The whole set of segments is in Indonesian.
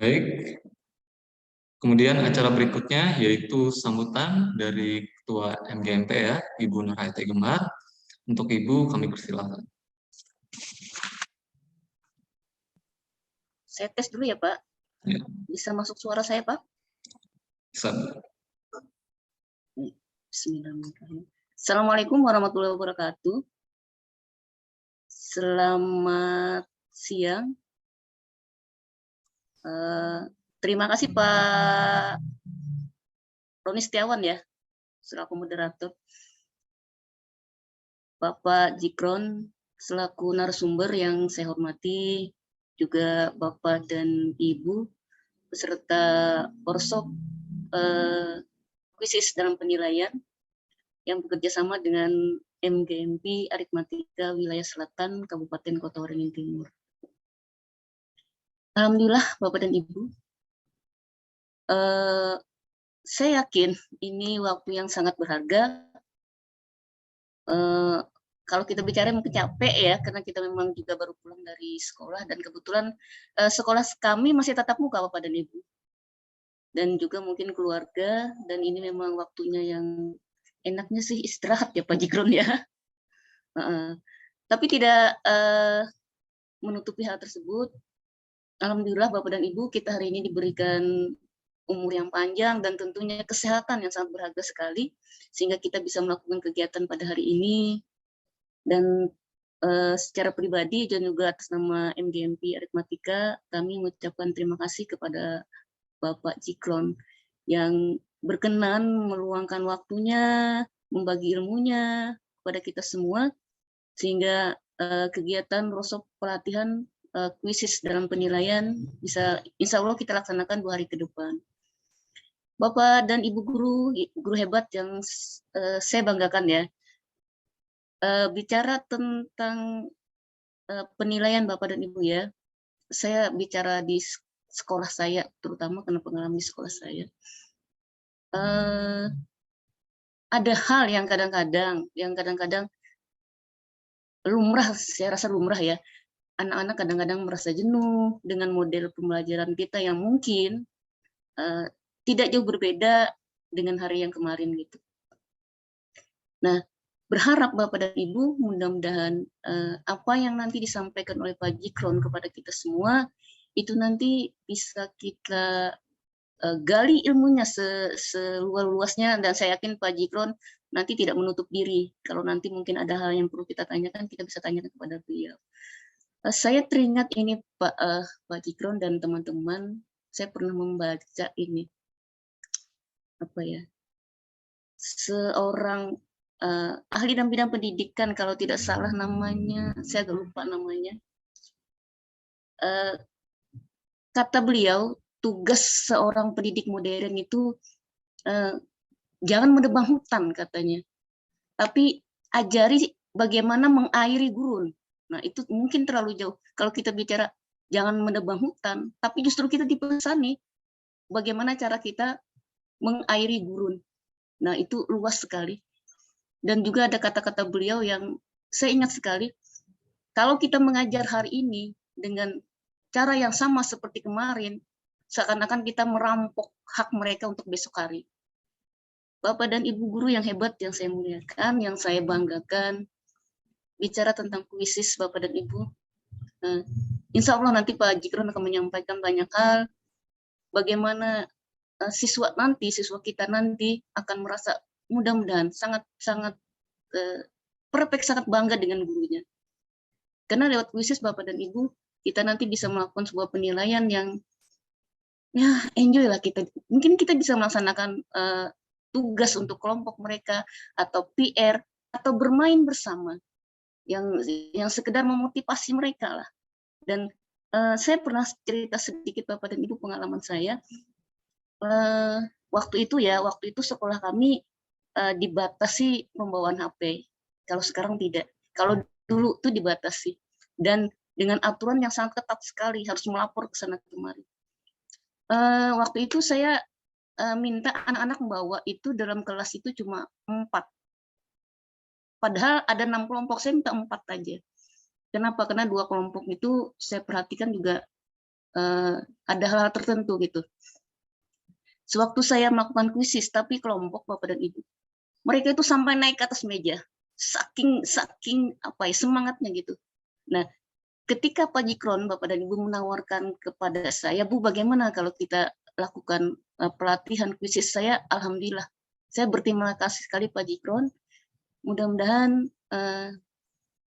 Baik, kemudian acara berikutnya yaitu sambutan dari Ketua MGMP ya, Ibu Nurhayati Gemar. Untuk Ibu kami persilakan. Saya tes dulu ya Pak. Ya. Bisa masuk suara saya Pak? Bisa. Bismillahirrahmanirrahim. Assalamualaikum warahmatullahi wabarakatuh. Selamat siang. Terima kasih Pak Roni Setiawan ya, selaku moderator. Bapak Jikron selaku narasumber yang saya hormati, juga Bapak dan Ibu beserta workshop kuisis dalam penilaian yang bekerja sama dengan MGMP Aritmatika Wilayah Selatan Kabupaten Kota Waringin Timur. Alhamdulillah Bapak dan Ibu, saya yakin ini waktu yang sangat berharga. Kalau kita bicara mungkin capek ya, karena kita memang juga baru pulang dari sekolah, dan kebetulan sekolah kami masih tatap muka Bapak dan Ibu. Dan juga mungkin keluarga, dan ini memang waktunya yang enaknya sih istirahat ya Pak Jikron ya. Tapi tidak menutupi hal tersebut, alhamdulillah Bapak dan Ibu, kita hari ini diberikan umur yang panjang dan tentunya kesehatan yang sangat berharga sekali, sehingga kita bisa melakukan kegiatan pada hari ini. Dan secara pribadi dan juga atas nama MGMP Aritmatika, kami mengucapkan terima kasih kepada Bapak Jikron yang berkenan meluangkan waktunya, membagi ilmunya kepada kita semua, sehingga kegiatan workshop pelatihan kuisis dalam penilaian bisa insya Allah kita laksanakan 2 hari ke depan. Bapak dan Ibu guru hebat yang saya banggakan ya, bicara tentang penilaian Bapak dan Ibu ya, saya bicara di sekolah saya, terutama karena pengalaman di sekolah saya. Ada hal yang kadang-kadang lumrah, saya rasa lumrah ya, anak-anak kadang-kadang merasa jenuh dengan model pembelajaran kita yang mungkin tidak jauh berbeda dengan hari yang kemarin gitu. Nah, berharap Bapak dan Ibu mudah-mudahan apa yang nanti disampaikan oleh Pak Jikron kepada kita semua itu nanti bisa kita gali ilmunya seluas-luasnya, dan saya yakin Pak Jikron nanti tidak menutup diri. Kalau nanti mungkin ada hal yang perlu kita tanyakan, kita bisa tanyakan kepada beliau. Saya teringat ini Pak Jikron dan teman-teman, saya pernah membaca ini, apa ya, seorang ahli dalam bidang pendidikan, kalau tidak salah namanya, saya agak lupa namanya. Kata beliau, tugas seorang pendidik modern itu jangan menebang hutan katanya, tapi ajari bagaimana mengairi gurun. Nah, itu mungkin terlalu jauh. Kalau kita bicara jangan menebang hutan, tapi justru kita dipesani bagaimana cara kita mengairi gurun. Nah, itu luas sekali. Dan juga ada kata-kata beliau yang saya ingat sekali. Kalau kita mengajar hari ini dengan cara yang sama seperti kemarin, seakan-akan kita merampok hak mereka untuk besok hari. Bapak dan Ibu guru yang hebat, yang saya muliakan, yang saya banggakan, bicara tentang kuisis Bapak dan Ibu. Insya Allah nanti Pak Jikron akan menyampaikan banyak hal, bagaimana siswa kita nanti akan merasa mudah-mudahan sangat perfect, sangat bangga dengan gurunya. Karena lewat kuisis Bapak dan Ibu, kita nanti bisa melakukan sebuah penilaian yang ya enjoy lah kita. Mungkin kita bisa melaksanakan tugas untuk kelompok mereka atau PR atau bermain bersama yang sekedar memotivasi mereka lah. Dan saya pernah cerita sedikit Bapak dan Ibu pengalaman saya. Waktu itu sekolah kami dibatasi pembawaan HP. Kalau sekarang tidak. Kalau dulu tuh dibatasi. Dan dengan aturan yang sangat ketat sekali, harus melapor ke sana kemari. Waktu itu saya minta anak-anak membawa itu dalam kelas itu cuma 4. Padahal ada 6 kelompok, saya minta 4 aja. Kenapa? Karena 2 kelompok itu saya perhatikan juga ada hal-hal tertentu gitu. Sewaktu saya melakukan kuisis, tapi kelompok Bapak dan Ibu, mereka itu sampai naik ke atas meja, saking semangatnya gitu. Nah, ketika Pak Jikron, Bapak dan Ibu menawarkan kepada saya, Bu, bagaimana kalau kita lakukan pelatihan kuisis, saya alhamdulillah, saya berterima kasih sekali Pak Jikron. Mudah-mudahan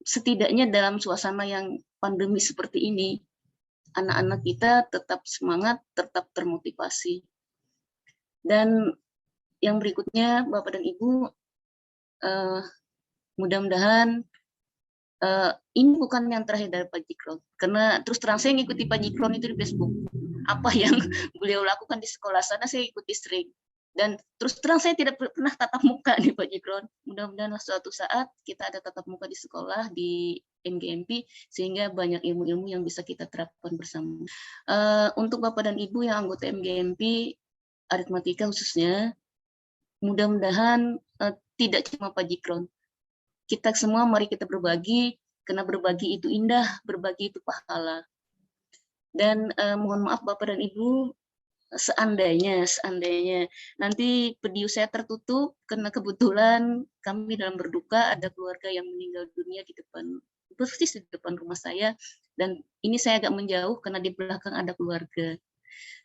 setidaknya dalam suasana yang pandemi seperti ini, anak-anak kita tetap semangat, tetap termotivasi. Dan yang berikutnya, Bapak dan Ibu, mudah-mudahan ini bukan yang terakhir dari Pak Jikron. Karena terus terang saya ngikuti Pak Jikron itu di Facebook. Apa yang beliau lakukan di sekolah sana, saya ikuti sering. Dan terus terang saya tidak pernah tatap muka nih Pak Jikron. Mudah-mudahan suatu saat kita ada tatap muka di sekolah, di MGMP, sehingga banyak ilmu-ilmu yang bisa kita terapkan bersama. Untuk Bapak dan Ibu yang anggota MGMP, aritmatika khususnya, mudah-mudahan tidak cuma Pak Jikron. Kita semua mari kita berbagi, karena berbagi itu indah, berbagi itu pahala. Dan mohon maaf Bapak dan Ibu, seandainya nanti video saya tertutup karena kebetulan kami dalam berduka ada keluarga yang meninggal dunia di depan, persis di depan rumah saya, dan ini saya agak menjauh karena di belakang ada keluarga.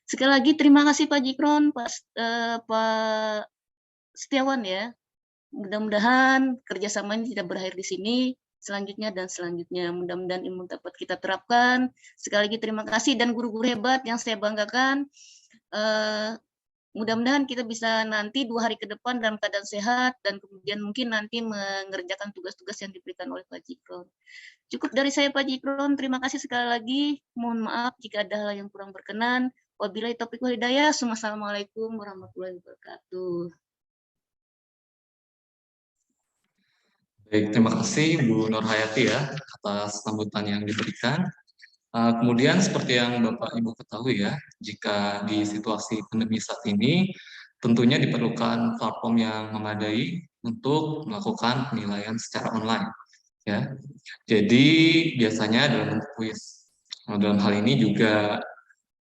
Sekali lagi terima kasih Pak Jikron, Pak Setiawan ya. Mudah-mudahan kerjasama ini tidak berakhir di sini, selanjutnya dan selanjutnya. Mudah-mudahan ilmu dapat kita terapkan. Sekali lagi terima kasih, dan guru-guru hebat yang saya banggakan. Mudah-mudahan kita bisa nanti 2 hari ke depan dalam keadaan sehat, dan kemudian mungkin nanti mengerjakan tugas-tugas yang diberikan oleh Pak Jikron. Cukup dari saya Pak Jikron, terima kasih sekali lagi. Mohon maaf jika ada hal yang kurang berkenan. Wabillahi taufiq wal hidayah. Wassalamualaikum warahmatullahi wabarakatuh. Baik, terima kasih Bu Nur Hayati ya atas sambutan yang diberikan. Kemudian seperti yang Bapak Ibu ketahui ya, jika di situasi pandemi saat ini tentunya diperlukan platform yang memadai untuk melakukan penilaian secara online ya. Jadi biasanya dalam bentuk kuis. Nah, dalam hal ini juga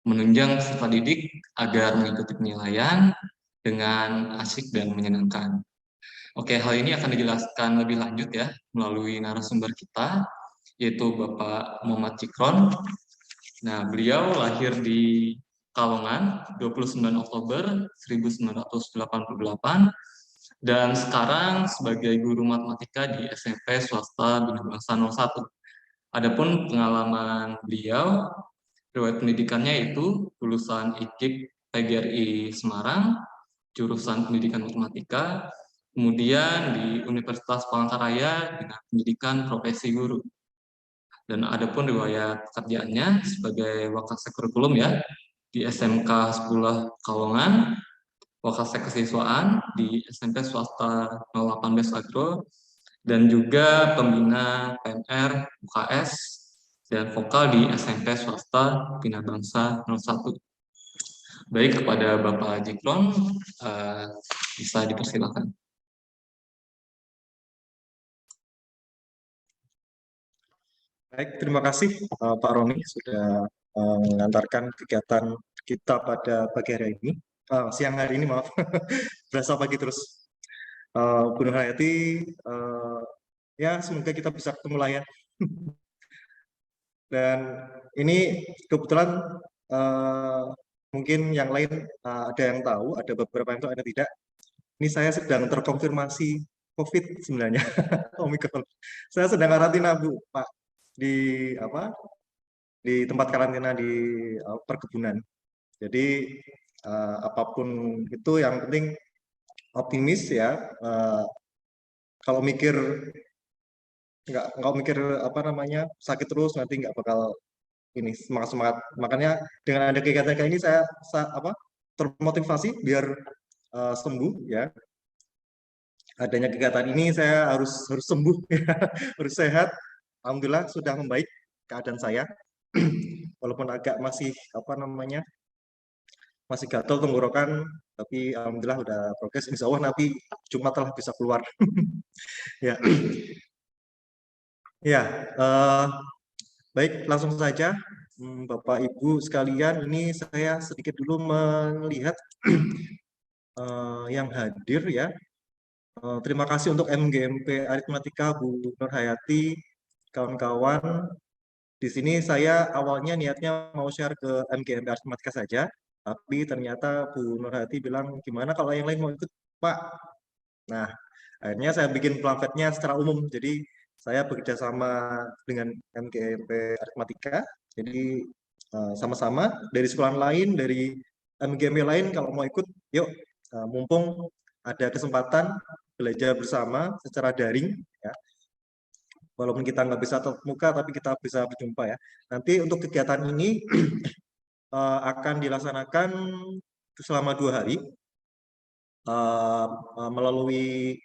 menunjang peserta didik agar mengikuti penilaian dengan asyik dan menyenangkan. Oke, hal ini akan dijelaskan lebih lanjut ya melalui narasumber kita, yaitu Bapak Muhammad Jikron. Nah, beliau lahir di Kalongan 29 Oktober 1988 dan sekarang sebagai guru matematika di SMP swasta Bina Bangsa 01. Adapun pengalaman beliau, riwayat pendidikannya itu lulusan IKIP PGRI Semarang, jurusan pendidikan matematika, Kemudian di Universitas Palangkaraya dengan pendidikan profesi guru. Dan ada pun riwayat kerjaannya sebagai wakasek kurikulum ya di SMK 10 Kalongan, wakasek kesiswaan di SMP swasta 018 Agro, dan juga pembina PMR UKS dan vokal di SMP swasta Bina Bangsa 01. Baik, kepada Bapak Jikron, bisa dipersilakan. Baik, terima kasih Pak Roni sudah mengantarkan kegiatan kita pada pagi hari ini, siang hari ini maaf, berasa pagi terus. Bu Nur Hayati, ya semoga kita bisa ketemu lah ya. Dan ini kebetulan mungkin yang lain ada yang tahu, ada beberapa yang tahu, ada tidak. Ini saya sedang terkonfirmasi COVID sebenarnya, Omikron. Saya sedang karantina Bu, Pak, di tempat karantina di perkebunan. Jadi apapun itu yang penting optimis ya. Kalau nggak mikir sakit terus nanti nggak bakal ini semangat. Makanya dengan ada kegiatan kayak ini saya termotivasi biar sembuh ya. Adanya kegiatan ini saya harus sembuh harus sehat. Alhamdulillah sudah membaik keadaan saya. Walaupun agak masih masih gatal tenggorokan, tapi alhamdulillah udah progres. Insya Allah nanti Jumat lah bisa keluar. Ya, ya. Baik, langsung saja, Bapak Ibu sekalian. Ini saya sedikit dulu melihat yang hadir ya. Terima kasih untuk MGMP Aritmatika Bu Nur Hayati, kawan-kawan. Di sini saya awalnya niatnya mau share ke MGMP Aritmatika saja, tapi ternyata Bu Nur Hayati bilang, gimana kalau yang lain mau ikut, Pak? Nah, akhirnya saya bikin pamfletnya secara umum. Jadi saya bekerja sama dengan MGMP Aritmatika. Jadi sama-sama dari sekolah lain, dari MGMP lain, kalau mau ikut, yuk, mumpung ada kesempatan belajar bersama secara daring ya. Walaupun kita nggak bisa tatap muka, tapi kita bisa berjumpa ya. Nanti untuk kegiatan ini akan dilaksanakan selama 2 hari melalui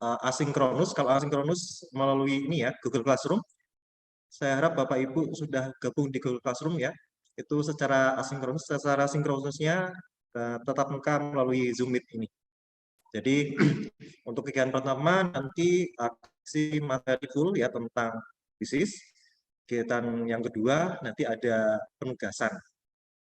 asinkronus. Kalau asinkronus melalui ini ya, Google Classroom. Saya harap Bapak Ibu sudah gabung di Google Classroom ya. Itu secara asinkronus. Secara sinkronusnya tetap muka melalui Zoom Meet ini. Jadi untuk kegiatan pertama nanti aksi materi full ya tentang bisnis. Kegiatan yang kedua nanti ada penugasan.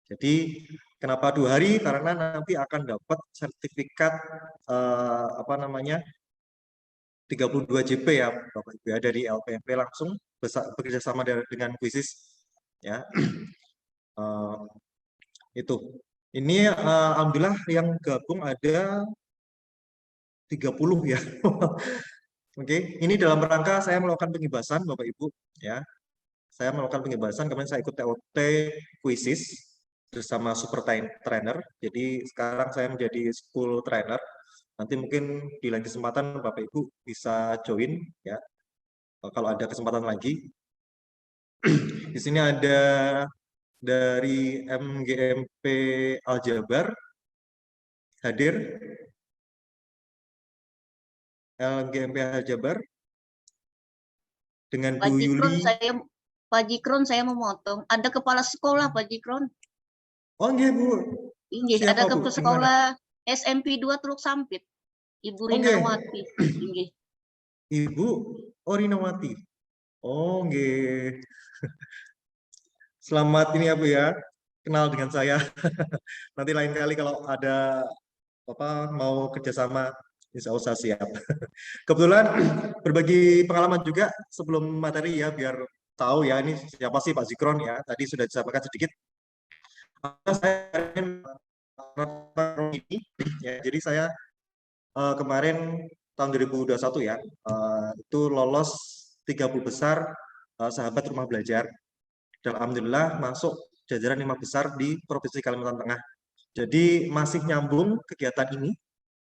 Jadi kenapa 2 hari? Karena nanti akan dapat sertifikat 32 JP ya Bapak Ibu ya, dari LPMP langsung bekerja sama dengan Quizizz ya. Itu. Ini alhamdulillah yang gabung ada 30 ya. Oke, ini dalam rangka saya melakukan pengibasan Bapak Ibu ya. Saya melakukan pengibasan, kemarin saya ikut TOT Quizizz bersama super trainer. Jadi sekarang saya menjadi school trainer. Nanti mungkin di lain kesempatan Bapak Ibu bisa join ya. Kalau ada kesempatan lagi. Di sini ada dari MGMP Aljabar hadir. MGMP Aljabar dengan Bu Yuli. Pak Jikron, saya mau motong. Ada kepala sekolah Pak Jikron. Oh nggih Bu. Inggih, ada kepala sekolah SMP 2 Teluk Sampit. Ibu Rinawati. Inggih. Ibu Rinawati. Oh nggih. Selamat ini ya Bu ya. Kenal dengan saya. Nanti lain kali kalau ada mau kerjasama, insya Allah siap. Kebetulan berbagi pengalaman juga sebelum materi ya, biar tahu ya ini siapa sih Pak Zikron ya. Tadi sudah disampaikan sedikit. Saya ini ya, jadi saya kemarin tahun 2021 ya, itu lolos 30 besar sahabat rumah belajar. Dan alhamdulillah masuk jajaran 5 besar di Provinsi Kalimantan Tengah. Jadi masih nyambung kegiatan ini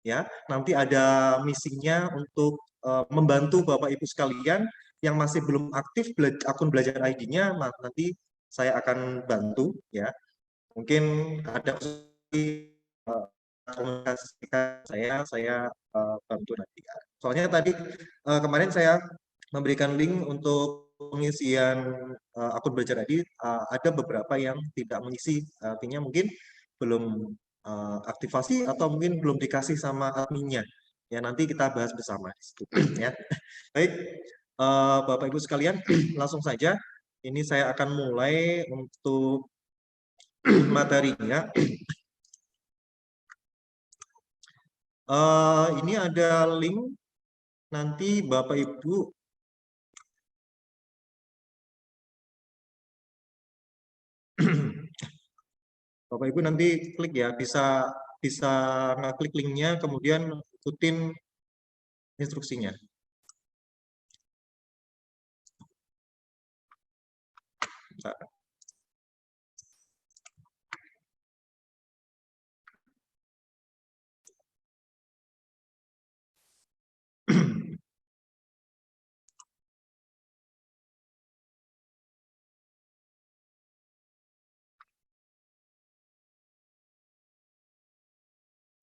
ya. Nanti ada misinya untuk membantu Bapak Ibu sekalian yang masih belum aktif akun belajar ID-nya, nanti saya akan bantu ya. Mungkin ada komunikasikan saya bantu nanti. Soalnya tadi kemarin saya memberikan link untuk pengisian akun belajar ID, ada beberapa yang tidak mengisi, artinya mungkin belum aktivasi atau mungkin belum dikasih sama adminnya. Ya nanti kita bahas bersama di situ ya. Baik, Bapak Ibu sekalian, langsung saja. Ini saya akan mulai untuk materinya. Ini ada link, nanti Bapak Ibu Bapak Ibu nanti klik ya, bisa ngeklik linknya, kemudian ikutin instruksinya. Bentar.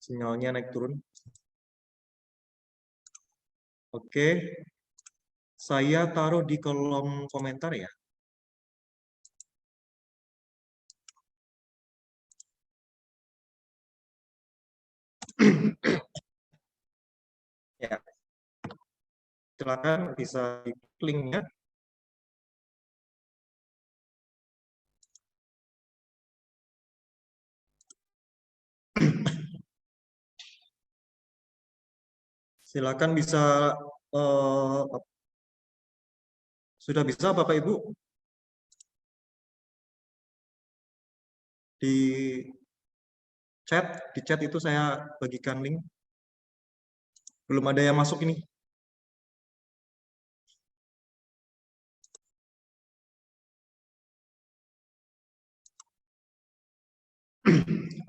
Sinyalnya naik turun. Oke, saya taruh di kolom komentar ya. Ya, silakan bisa klik linknya. Silakan bisa, sudah bisa Bapak Ibu di chat itu saya bagikan link. Belum ada yang masuk ini.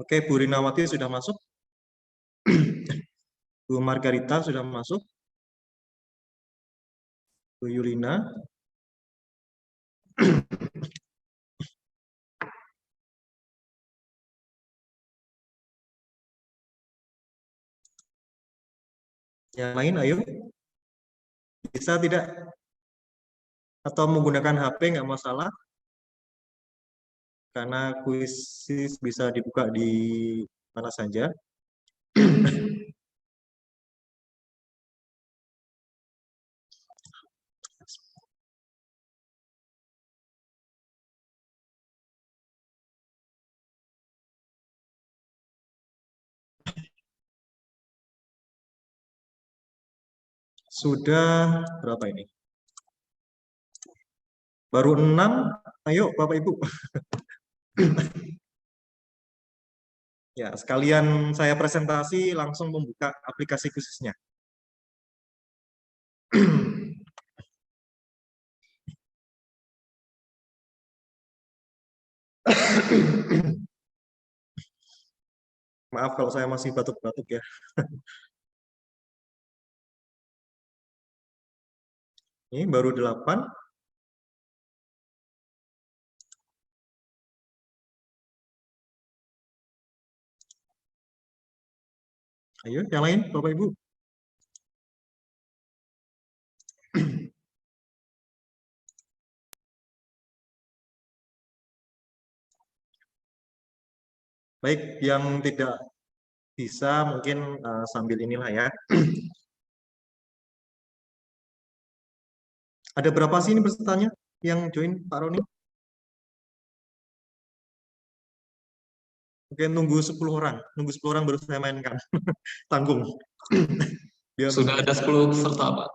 Oke, Bu Rinawati sudah masuk. Bu Margarita sudah masuk. Bu Yulina. Yang lain, ayo. Bisa tidak? Atau menggunakan HP nggak masalah. Karena kuis bisa dibuka di mana saja. Sudah berapa ini? Baru 6, ayo Bapak Ibu. Ya, sekalian saya presentasi langsung membuka aplikasi khususnya. Maaf kalau saya masih batuk-batuk ya. Ini baru 8. Ayo, yang lain, Bapak Ibu. Baik, yang tidak bisa mungkin sambil inilah ya. Ada berapa sih ini pesertanya yang join, Pak Roni? Oke, nunggu 10 orang. Nunggu 10 orang baru saya mainkan. Tanggung. Sudah ada 10 peserta, Pak.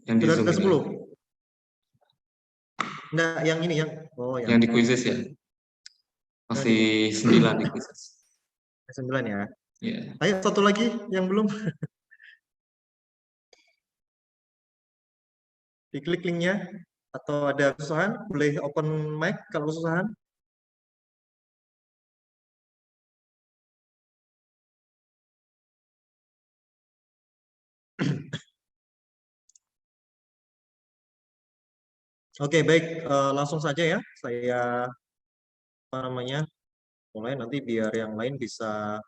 Yang di Sudah Zoom ada ini. 10? Enggak, yang ini, yang di quizzes ya. Masih 9 di quizzes. 9 ya. Yeah. Ayo, satu lagi yang belum. Diklik linknya. Atau ada kesusahan, boleh open mic kalau kesusahan. Oke, baik, langsung saja ya. Saya mulai nanti biar yang lain bisa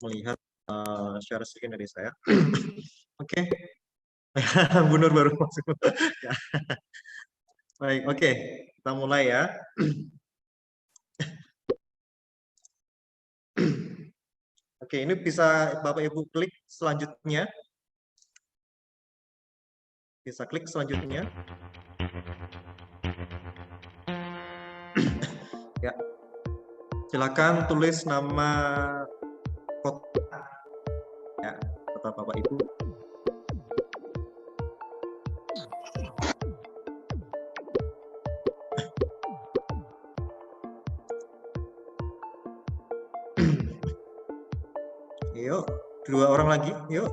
melihat share screen dari saya. Oke, Bu Nur baru masuk. Ya. Baik, oke, kita mulai ya. Oke, ini bisa Bapak Ibu klik selanjutnya. Bisa klik selanjutnya. Ya. Silakan tulis nama kota ya, kota Bapak Ibu. Yuk, 2 orang lagi, yuk.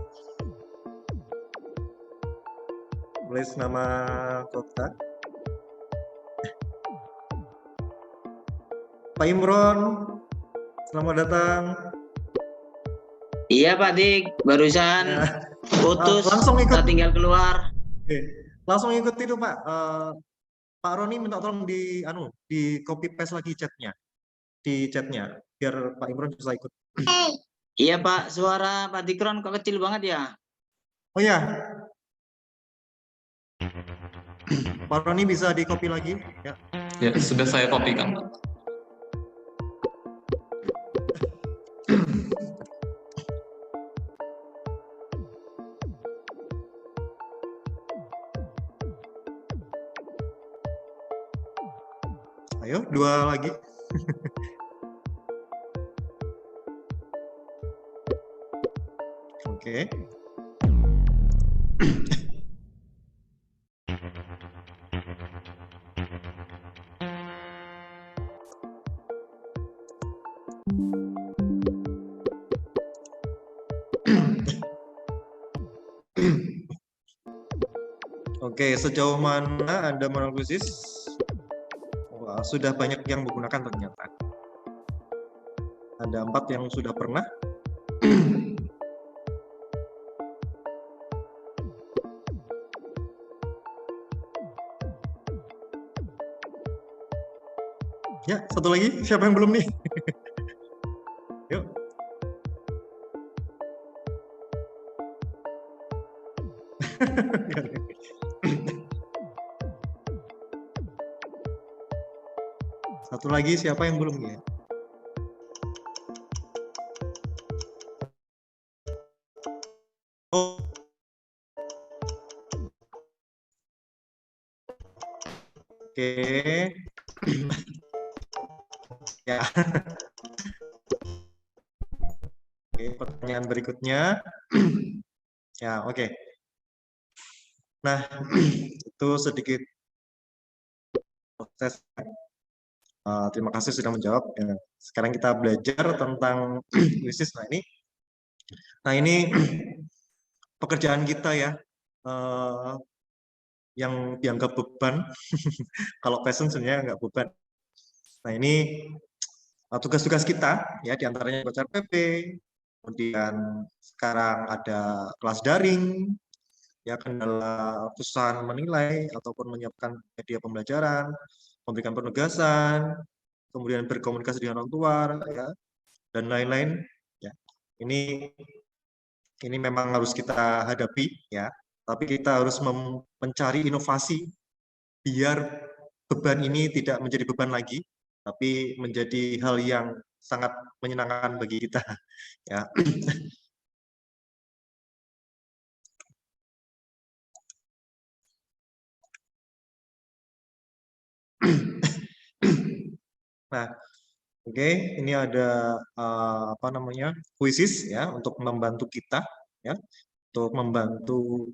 Tulis nama kota. Pak Imron, selamat datang. Iya Pak Dik, barusan Ya. putus, Langsung ikut. kita tinggal keluar. Oke. Langsung ikut itu Pak. Pak Roni minta tolong di copy paste lagi di chatnya, biar Pak Imron bisa ikut. Iya Pak, suara Pak Dikron kok kecil banget ya? Oh ya, Pak Roni bisa di copy lagi ya. Ya, sudah saya kopikan, Pak. Ayo, 2 lagi. Oke. Oke, sejauh mana Anda menganalisis? Wah, sudah banyak yang menggunakan ternyata. Ada 4 yang sudah pernah. Ya, satu lagi. Siapa yang belum nih? Yuk. Satu lagi, siapa yang belum ya? Oh. Oke. Ya. Oke, pertanyaan berikutnya. Ya, oke. Nah, itu sedikit proses. Terima kasih sudah menjawab. Ya, sekarang kita belajar tentang krisis. Nah ini pekerjaan kita ya, yang dianggap beban. Kalau passion sebenarnya nggak beban. Nah ini tugas-tugas kita ya, diantaranya belajar PP, kemudian sekarang ada kelas daring, ya kendala perusahaan menilai ataupun menyiapkan media pembelajaran, memberikan penugasan, kemudian berkomunikasi dengan orang tua, ya, dan lain-lain. Ya, ini memang harus kita hadapi, ya. Tapi kita harus mencari inovasi biar beban ini tidak menjadi beban lagi, tapi menjadi hal yang sangat menyenangkan bagi kita. Ya. Nah, oke, ini ada kuisis ya untuk membantu kita ya, untuk membantu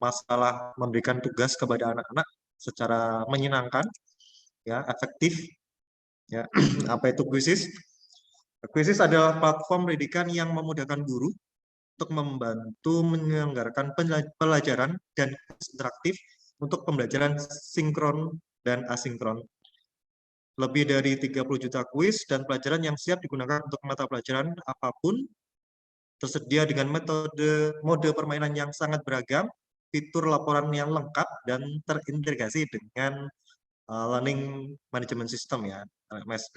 masalah memberikan tugas kepada anak-anak secara menyenangkan ya, efektif ya. Apa itu kuisis? Kuisis adalah platform pendidikan yang memudahkan guru untuk membantu menyelenggarakan pelajaran dan interaktif untuk pembelajaran sinkron dan asinkron. Lebih dari 30 juta kuis dan pelajaran yang siap digunakan untuk mata pelajaran apapun, tersedia dengan mode permainan yang sangat beragam, fitur laporan yang lengkap, dan terintegrasi dengan learning management system ya,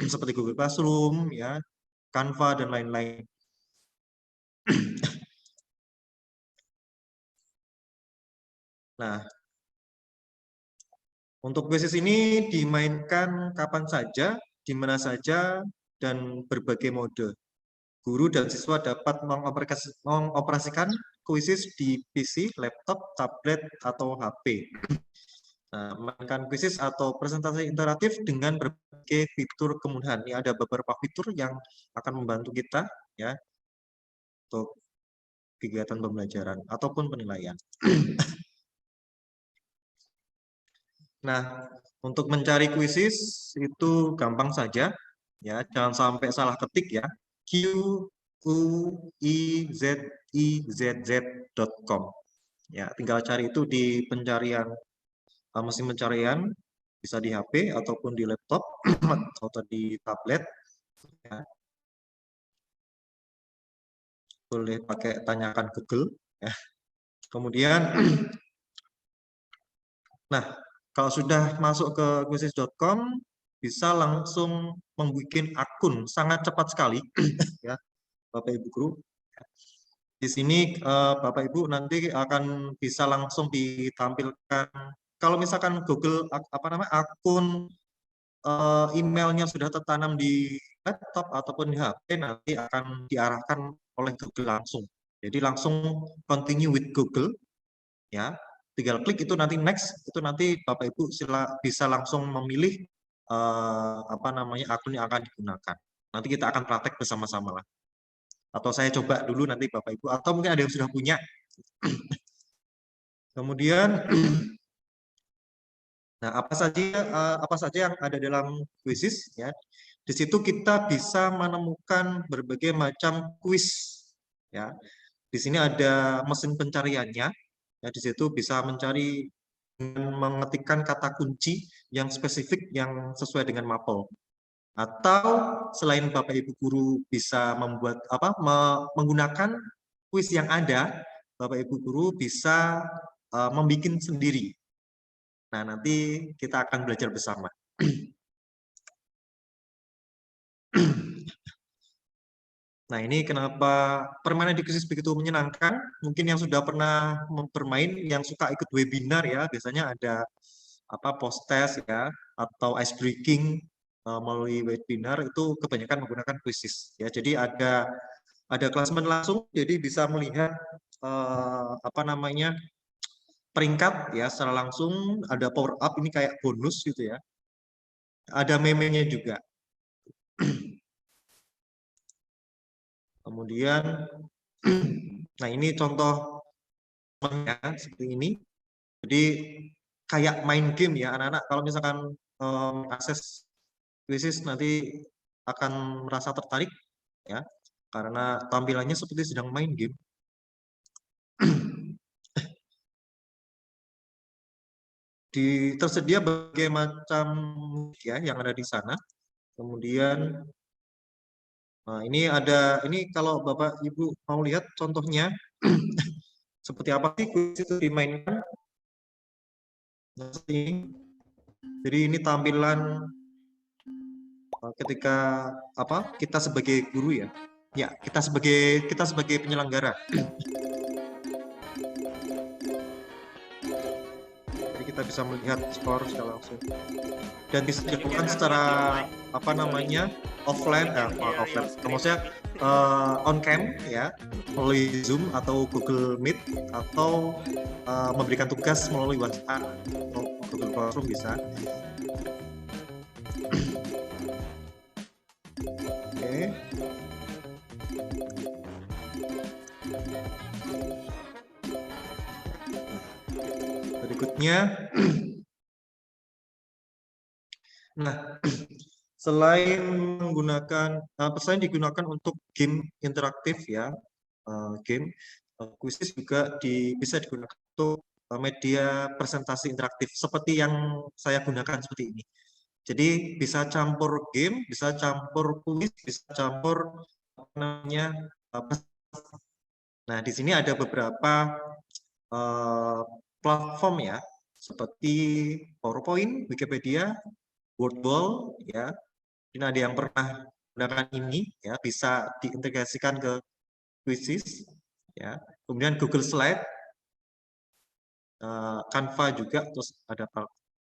seperti Google Classroom ya, Canva dan lain-lain. Nah, untuk quizzes ini dimainkan kapan saja, di mana saja, dan berbagai mode. Guru dan siswa dapat mengoperasikan quizzes di PC, laptop, tablet, atau HP. Nah, memainkan quizzes atau presentasi interaktif dengan berbagai fitur kemudahan. Ini ada beberapa fitur yang akan membantu kita ya untuk kegiatan pembelajaran ataupun penilaian. Nah, untuk mencari quizzes itu gampang saja ya, jangan sampai salah ketik ya. quizzez.com. Ya, tinggal cari itu di pencarian mesin pencarian, bisa di HP ataupun di laptop atau di tablet ya. Boleh pakai tanyakan Google ya. Kemudian nah, kalau sudah masuk ke quizzes.com bisa langsung membuat akun, sangat cepat sekali ya Bapak Ibu guru. Di sini Bapak Ibu nanti akan bisa langsung ditampilkan kalau misalkan Google akun emailnya sudah tertanam di laptop ataupun di HP, nanti akan diarahkan oleh Google langsung. Jadi langsung continue with Google ya. Tinggal klik itu nanti next, itu nanti Bapak Ibu bisa langsung memilih akun yang akan digunakan. Nanti kita akan praktek bersama-sama lah. Atau saya coba dulu nanti Bapak Ibu, atau mungkin ada yang sudah punya. Kemudian nah, apa saja yang ada dalam quizzes ya. Di situ kita bisa menemukan berbagai macam quiz ya. Di sini ada mesin pencariannya. Ya, di situ bisa mencari dengan mengetikkan kata kunci yang spesifik yang sesuai dengan mapel. Atau selain Bapak Ibu guru bisa membuat menggunakan quiz yang ada, Bapak Ibu guru bisa membuat sendiri. Nah, nanti kita akan belajar bersama. Nah, ini kenapa permainan di quizzes begitu menyenangkan. Mungkin yang sudah pernah bermain, yang suka ikut webinar ya, biasanya ada post test ya, atau ice breaking melalui webinar, itu kebanyakan menggunakan quizzes ya. Jadi ada klasmen langsung, jadi bisa melihat peringkat ya secara langsung, ada power up, ini kayak bonus gitu ya. Ada meme-nya juga. Kemudian, nah ini contoh seperti ini. Jadi kayak main game ya anak-anak. Kalau misalkan akses quizzes nanti akan merasa tertarik ya, karena tampilannya seperti sedang main game. Tersedia berbagai macam ya yang ada di sana. Kemudian ini kalau Bapak Ibu mau lihat contohnya seperti apa sih quiz itu dimainkan. Jadi ini tampilan ketika kita sebagai guru ya. Ya, kita sebagai penyelenggara. Jadi kita bisa melihat skor secara langsung. Dan bisa dilakukan secara offline, maksudnya on cam ya, melalui Zoom atau Google Meet, atau memberikan tugas melalui WhatsApp atau Google Classroom bisa. Oke. Berikutnya, nah, selain digunakan untuk game interaktif ya, quizzes juga bisa digunakan untuk media presentasi interaktif seperti yang saya gunakan seperti ini. Jadi bisa campur game, bisa campur quiz, bisa campur nah, di sini ada beberapa platform ya seperti PowerPoint, Wikipedia, Wordwall, ya. Ini ada yang pernah menggunakan ini, ya, bisa diintegrasikan ke Quizzes, ya. Kemudian Google Slide, Canva juga, terus ada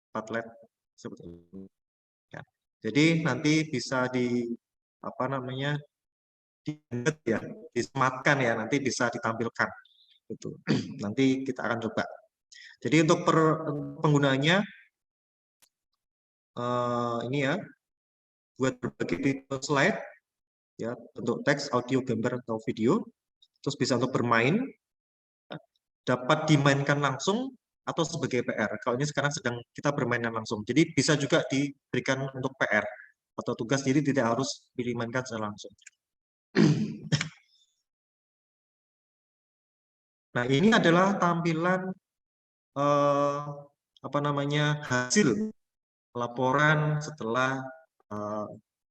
Padlet seperti ini. Ya. Jadi nanti bisa disematkan ya, nanti bisa ditampilkan. Itu nanti kita akan coba. Jadi untuk penggunanya ini ya, buat berbagai tipe slide ya, bentuk teks, audio, gambar atau video, terus bisa untuk bermain, dapat dimainkan langsung atau sebagai PR. Kalau ini sekarang sedang kita bermainan langsung, jadi bisa juga diberikan untuk PR atau tugas, jadi tidak harus dimainkan secara langsung. Nah, ini adalah tampilan hasil laporan setelah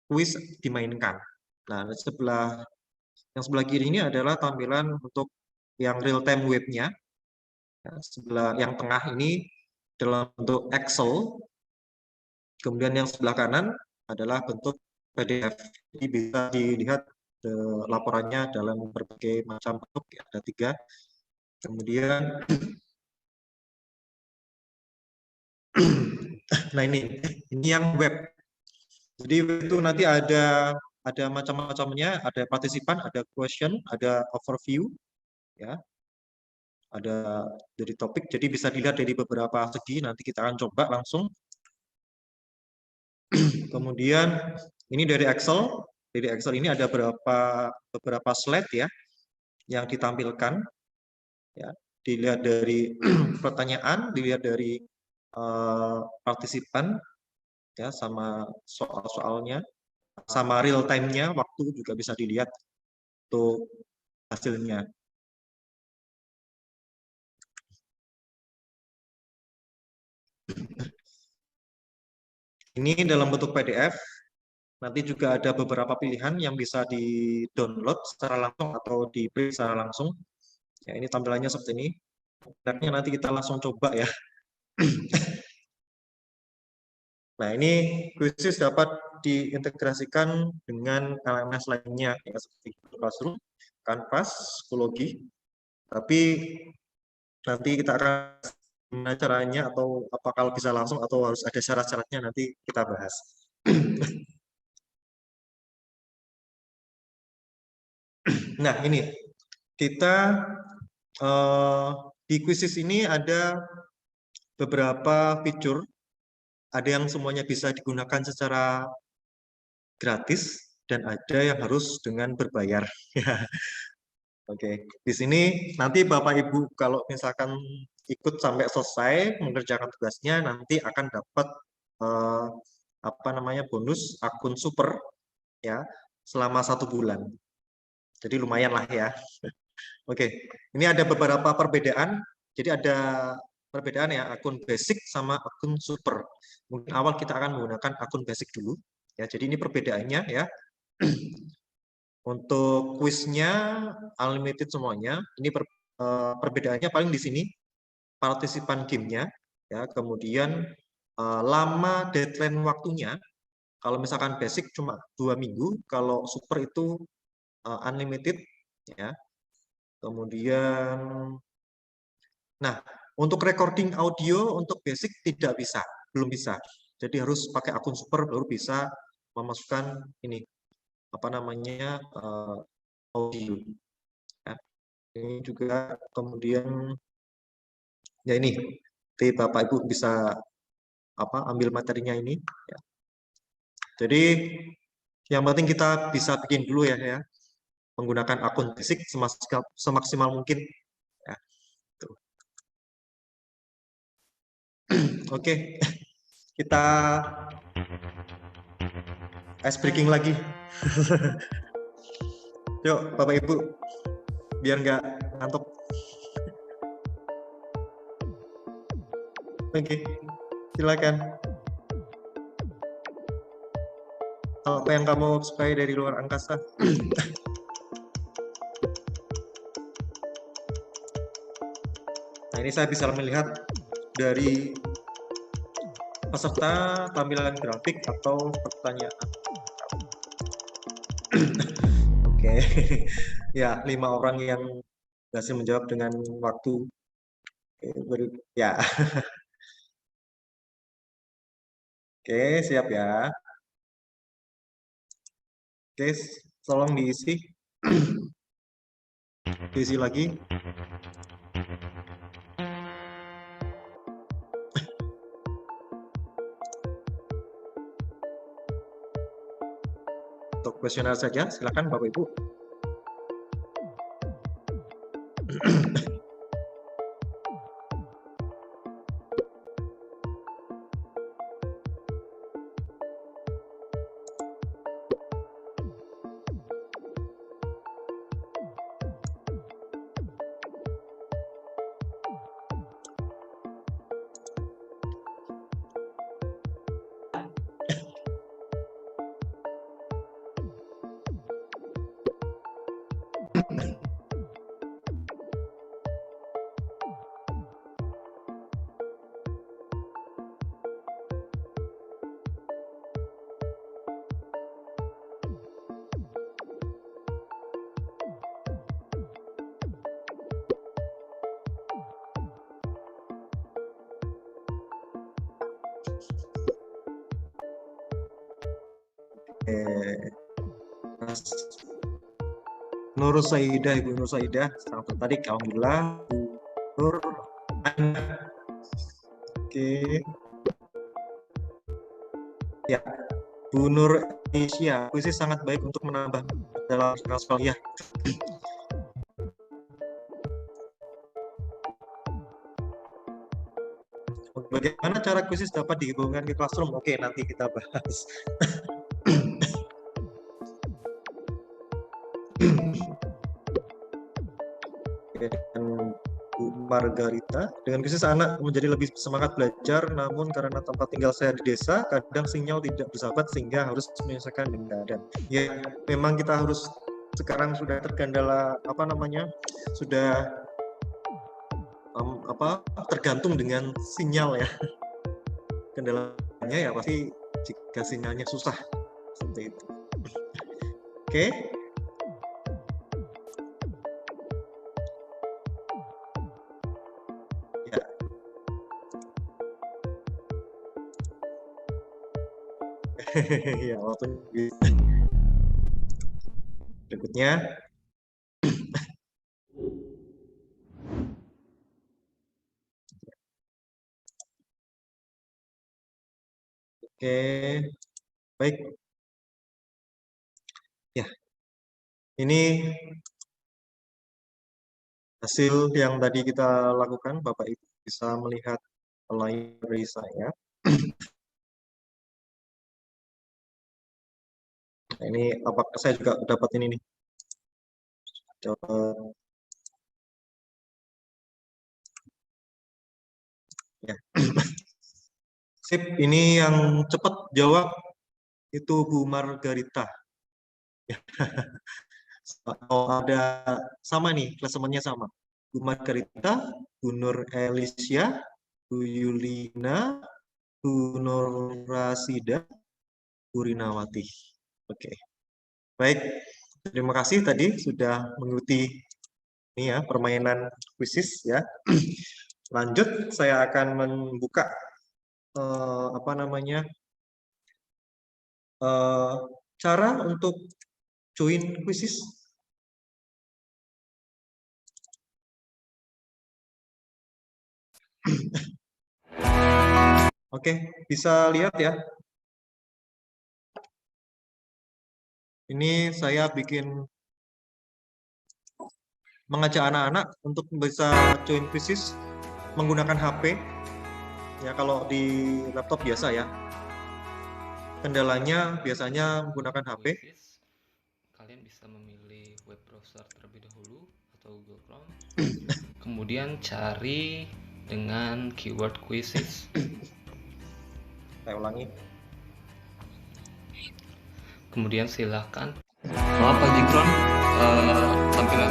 kuis dimainkan. Nah, yang sebelah kiri ini adalah tampilan untuk yang real time webnya. Yang tengah ini dalam bentuk Excel. Kemudian yang sebelah kanan adalah bentuk PDF. Jadi bisa dilihat laporannya dalam berbagai macam bentuk, ya, ada 3. Kemudian, nah ini yang web. Jadi web itu nanti ada macam-macamnya, ada partisipan, ada question, ada overview, ya, ada dari topik. Jadi bisa dilihat dari beberapa segi. Nanti kita akan coba langsung. Kemudian ini dari Excel. Dari Excel ini ada beberapa slide ya yang ditampilkan. Ya, dilihat dari pertanyaan, dilihat dari partisipan, ya, sama soal-soalnya, sama real time-nya, waktu juga bisa dilihat untuk hasilnya. Ini dalam bentuk PDF. Nanti juga ada beberapa pilihan yang bisa di-download secara langsung atau di-print secara langsung. Ya, ini tampilannya seperti ini. Nanti kita langsung coba ya. Nah, ini Quizzes dapat diintegrasikan dengan LMS lainnya, ya, seperti Google Classroom, Canvas, Schoology. Tapi nanti kita akan gimana caranya, atau apa kalau bisa langsung atau harus ada syarat-syaratnya, nanti kita bahas. Nah, ini kita di Quizzes ini ada beberapa fitur. Ada yang semuanya bisa digunakan secara gratis dan ada yang harus dengan berbayar. Oke, di sini nanti Bapak Ibu kalau misalkan ikut sampai selesai mengerjakan tugasnya, nanti akan dapat bonus akun super ya selama 1 bulan. Jadi lumayan lah ya. Oke, ini ada beberapa perbedaan. Jadi ada perbedaan ya, akun basic sama akun super. Mungkin awal kita akan menggunakan akun basic dulu. Ya, jadi ini perbedaannya ya. Untuk kuisnya unlimited semuanya. Ini perbedaannya paling di sini partisipan gamenya. Ya, kemudian lama deadline waktunya. Kalau misalkan basic cuma 2 minggu, kalau super itu unlimited ya. Kemudian, nah, untuk recording audio untuk basic tidak bisa, belum bisa. Jadi harus pakai akun super baru bisa memasukkan ini audio. Ya. Ini juga kemudian ya ini, Bapak Ibu bisa ambil materinya ini. Ya. Jadi yang penting kita bisa bikin dulu ya. Menggunakan akun basic semaksimal mungkin. Ya. Oke, kita ice breaking lagi. Yuk, Bapak Ibu, biar nggak ngantuk. Oke, silakan. Apa yang kamu sukai dari luar angkasa? Nah, ini saya bisa melihat dari peserta tampilan grafik atau pertanyaan. Oke, ya 5 orang yang berhasil menjawab dengan waktu. Ya, oke, siap ya. Oke, tolong diisi. Diisi lagi. Untuk kuesioner saja, silakan Bapak Ibu. Nur Saidah, Ibu Nur Saidah, sangat tertarik. Alhamdulillah. Bu Nur. Oke. Ya, Bu Nur Asia, puisi sangat baik untuk menambah dalam sekalian. Bagaimana cara kuisis dapat dihubungkan ke classroom? Oke, nanti kita bahas. Dengan Bu Margarita, dengan kuisis anak menjadi lebih semangat belajar, namun karena tempat tinggal saya di desa, kadang sinyal tidak bersahabat sehingga harus menyelesaikan dengan keadaan. Ya, memang kita harus sekarang sudah terkendala sudah tergantung dengan sinyal ya. Kendalanya ya pasti jika sinyalnya susah seperti itu. Oke. Ya. Ya, waktu berikutnya. Oke, baik. Ya, ini hasil yang tadi kita lakukan, Bapak Ibu bisa melihat layar saya. Nah, ini apakah saya juga dapat ini nih? Dapat. Ya. Sip, ini yang cepat jawab itu Bu Margarita. Oh, ada sama nih, klasemennya sama. Bu Margarita, Bu Nur Elisia, Bu Yulina, Bu Nur Rasida, Bu Rinawati. Oke. Baik, terima kasih tadi sudah mengikuti ini ya, permainan kuisis ya. Lanjut, saya akan membuka cara untuk join kuisis. Oke, bisa lihat ya. Ini saya mengajak anak-anak untuk bisa join kuisis menggunakan HP. Ya, kalau di laptop biasa ya. Kendalanya biasanya menggunakan HP. Kalian bisa memilih web browser terlebih dahulu atau Google Chrome. Kemudian cari dengan keyword quizzes. Saya ulangi. Kemudian silakan. Maaf Pak Jikron, tampilan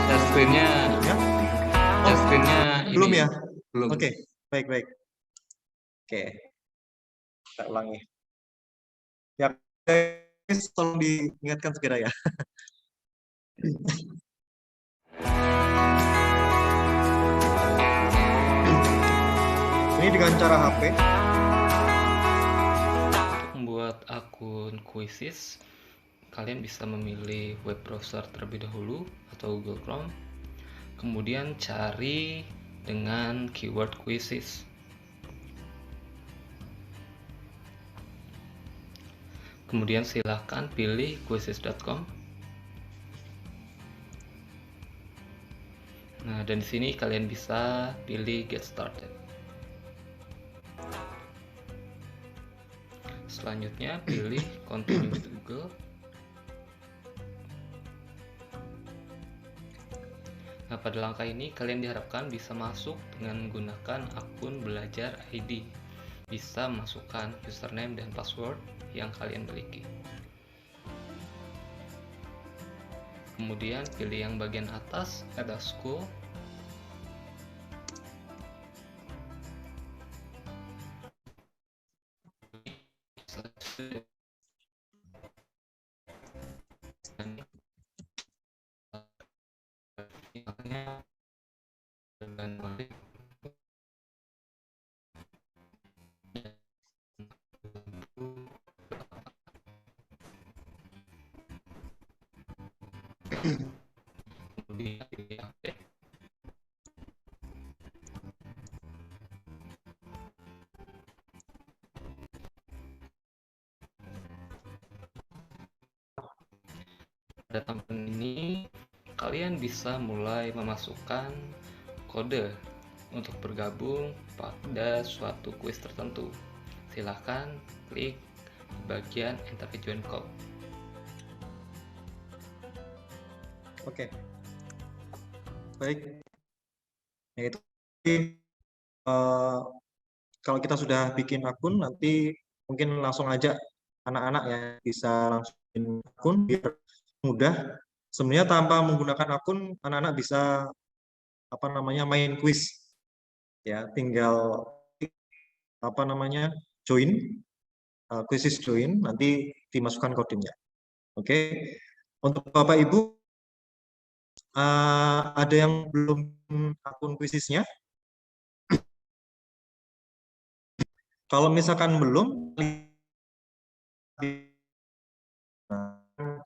share screen-nya Ya? share screen-nya Belum ini ya? Belum. Oke, baik. Oke, kita ulangi. Ya, guys, tolong diingatkan segera ya. Ini dengan cara HP. Untuk membuat akun Quizzes, kalian bisa memilih web browser terlebih dahulu atau Google Chrome. Kemudian cari dengan keyword Quizzes. Kemudian silahkan pilih quizzes.com. Nah, dan di sini kalian bisa pilih Get Started. Selanjutnya pilih Continue with Google. Nah, pada langkah ini kalian diharapkan bisa masuk dengan menggunakan akun Belajar ID. Bisa masukkan username dan password yang kalian miliki. Kemudian pilih yang bagian atas, Add a School. Kemudian pilih update. Pada tampilan ini kalian bisa mulai memasukkan kode untuk bergabung pada suatu kuis tertentu. Silahkan klik bagian Enter a Join Code. Oke. Baik. Nah, itu kalau kita sudah bikin akun, nanti mungkin langsung aja anak-anak ya bisa langsung bikin akun biar mudah. Sebenarnya tanpa menggunakan akun, anak-anak bisa main quiz. Ya, tinggal join, quizzes join, nanti dimasukkan kodenya. Oke. Untuk Bapak Ibu, ada yang belum akun quizesnya? Kalau misalkan belum,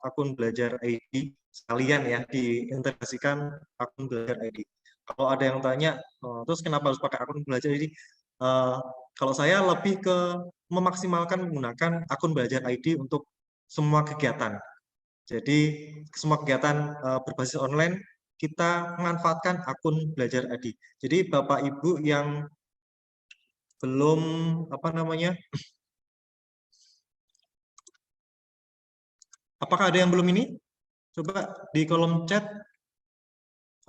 akun Belajar ID sekalian ya, diintegrasikan akun Belajar ID. Kalau ada yang tanya, terus kenapa harus pakai akun Belajar ID? Kalau saya lebih ke memaksimalkan menggunakan akun Belajar ID untuk semua kegiatan. Jadi semua kegiatan berbasis online kita memanfaatkan akun Belajar ID. Jadi Bapak Ibu yang belum apakah ada yang belum ini? Coba di kolom chat,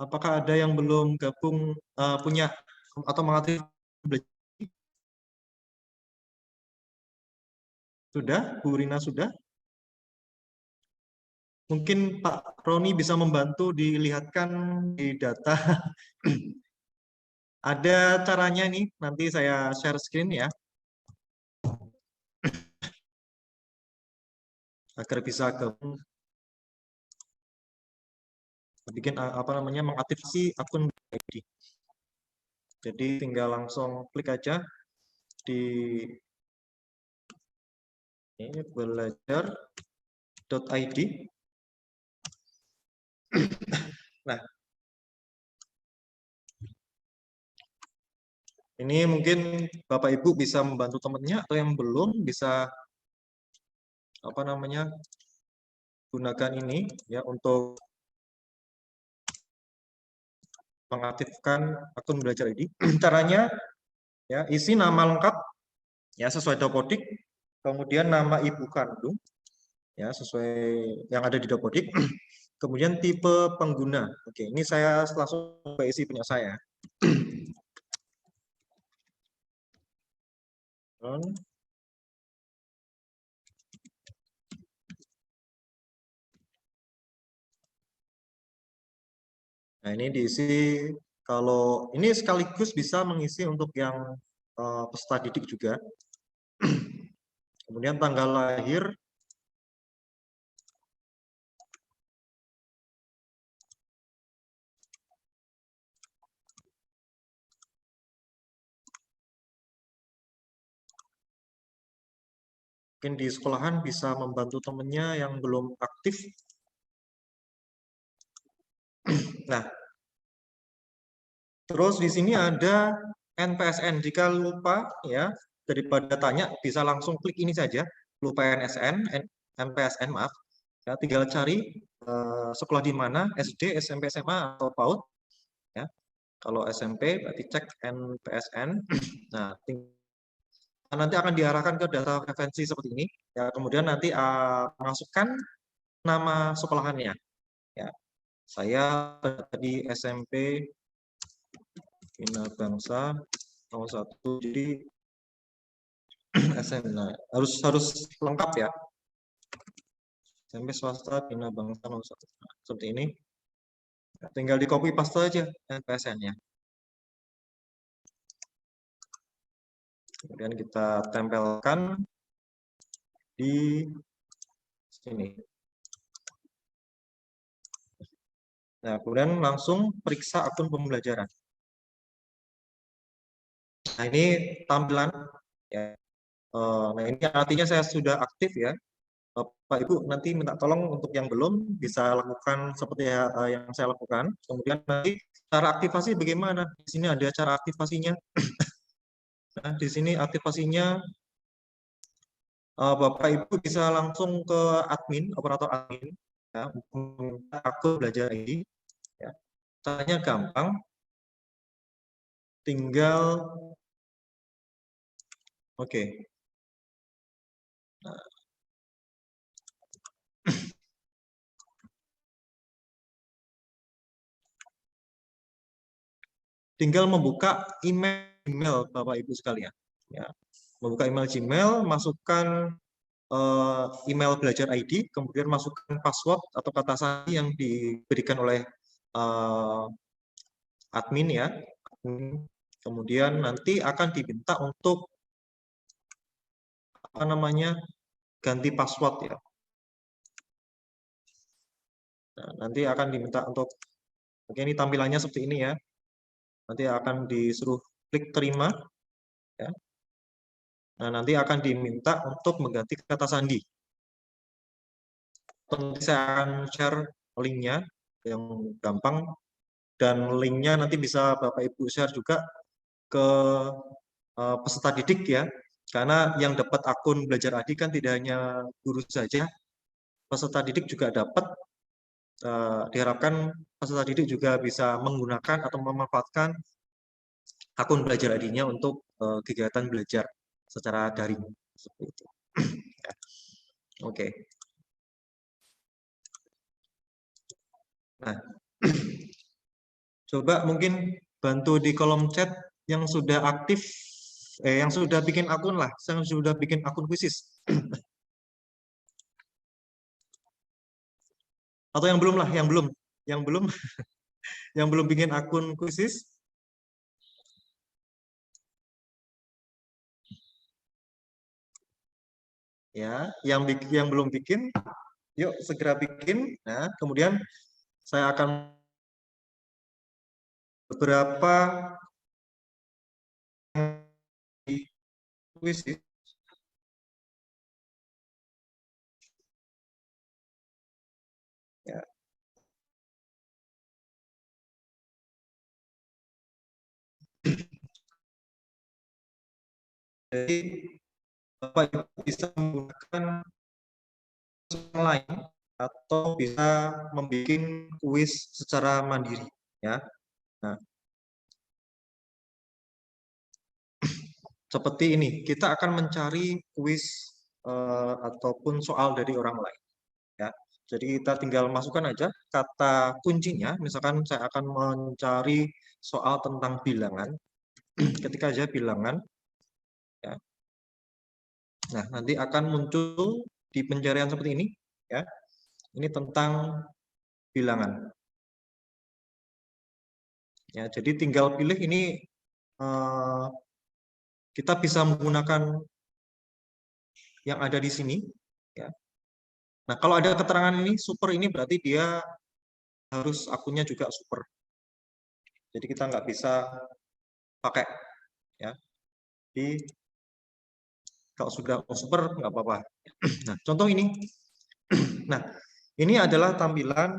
apakah ada yang belum gabung punya atau mengaktifkan Belajar? Sudah, Bu Rina sudah? Mungkin Pak Roni bisa membantu dilihatkan di data. Ada caranya nih, nanti saya share screen ya. Agar bisa gabung. Bikin mengaktifasi akun ID. Jadi tinggal langsung klik aja di ini belajar.id. Nah, ini mungkin Bapak Ibu bisa membantu temannya, atau yang belum bisa gunakan ini ya untuk mengaktifkan akun Belajar ID. Caranya ya, isi nama lengkap ya sesuai Dapodik, kemudian nama ibu kandung ya sesuai yang ada di Dapodik, kemudian tipe pengguna. Oke, ini saya langsung isi punya saya. Nah, ini diisi Kalau ini sekaligus bisa mengisi untuk yang peserta didik juga. Kemudian tanggal lahir, mungkin di sekolahan bisa membantu temennya yang belum aktif. Nah, terus di sini ada NPSN. Jika lupa ya, daripada tanya bisa langsung klik ini saja. Lupa NPSN maaf. Ya, tinggal cari sekolah di mana, SD, SMP, SMA atau PAUD. Ya. Kalau SMP berarti cek NPSN. Nah, nanti akan diarahkan ke data referensi seperti ini. Ya, kemudian nanti masukkan nama sekolahannya. Ya, saya tadi SMP Bina Bangsa nomor 1, jadi SMP harus lengkap ya. SMP swasta Bina Bangsa nomor 1. Nah, seperti ini. Nah, tinggal di copy paste aja NPSN-nya. Kemudian kita tempelkan di sini. Nah, kemudian langsung periksa akun pembelajaran. Nah, ini tampilan ya. Nah, ini artinya saya sudah aktif ya. Bapak Ibu nanti minta tolong untuk yang belum bisa lakukan seperti yang saya lakukan. Kemudian nanti cara aktivasi bagaimana? Di sini ada cara aktivasinya. Nah, di sini aktivasinya Bapak Ibu bisa langsung ke admin, operator admin, ya, meminta akun belajar ID. Ya. Caranya gampang, tinggal oke. Nah. Tinggal membuka email Bapak Ibu sekalian. Ya. Membuka email Gmail, masukkan email belajar ID, kemudian masukkan password atau kata sandi yang diberikan oleh admin ya. Kemudian nanti akan diminta untuk apa namanya ganti password ya. Nah, nanti akan diminta untuk oke, ini tampilannya seperti ini ya. Nanti akan disuruh klik terima ya. Nah, nanti akan diminta untuk mengganti kata sandi. Nanti saya akan share linknya yang gampang, dan linknya nanti bisa Bapak Ibu share juga ke peserta didik ya, karena yang dapat akun belajar ID kan tidak hanya guru saja, peserta didik juga dapat. Diharapkan peserta didik juga bisa menggunakan atau memanfaatkan akun belajar ID-nya untuk kegiatan belajar secara daring seperti itu. Ya. Oke. Nah, coba mungkin bantu di kolom chat yang sudah aktif, yang sudah bikin akun lah, yang sudah bikin akun khusus. Atau yang belum lah, yang belum, yang belum bikin akun khusus. Ya, yang belum bikin, yuk segera bikin. Nah, kemudian saya akan beberapa khusus. Ya. Jadi Bapak Ibu bisa menggunakan lain atau bisa membuat kuis secara mandiri ya. Nah, seperti ini kita akan mencari kuis ataupun soal dari orang lain ya. Jadi kita tinggal masukkan aja kata kuncinya, misalkan saya akan mencari soal tentang bilangan. Ketika aja bilangan ya. Nah, nanti akan muncul di pencarian seperti ini ya. Ini tentang bilangan. Ya, jadi tinggal pilih ini kita bisa menggunakan yang ada di sini. Ya. Nah, kalau ada keterangan ini super ini berarti dia harus akunnya juga super. Jadi kita nggak bisa pakai ya. Jadi kalau sudah super nggak apa-apa. Nah, contoh ini. Nah, ini adalah tampilan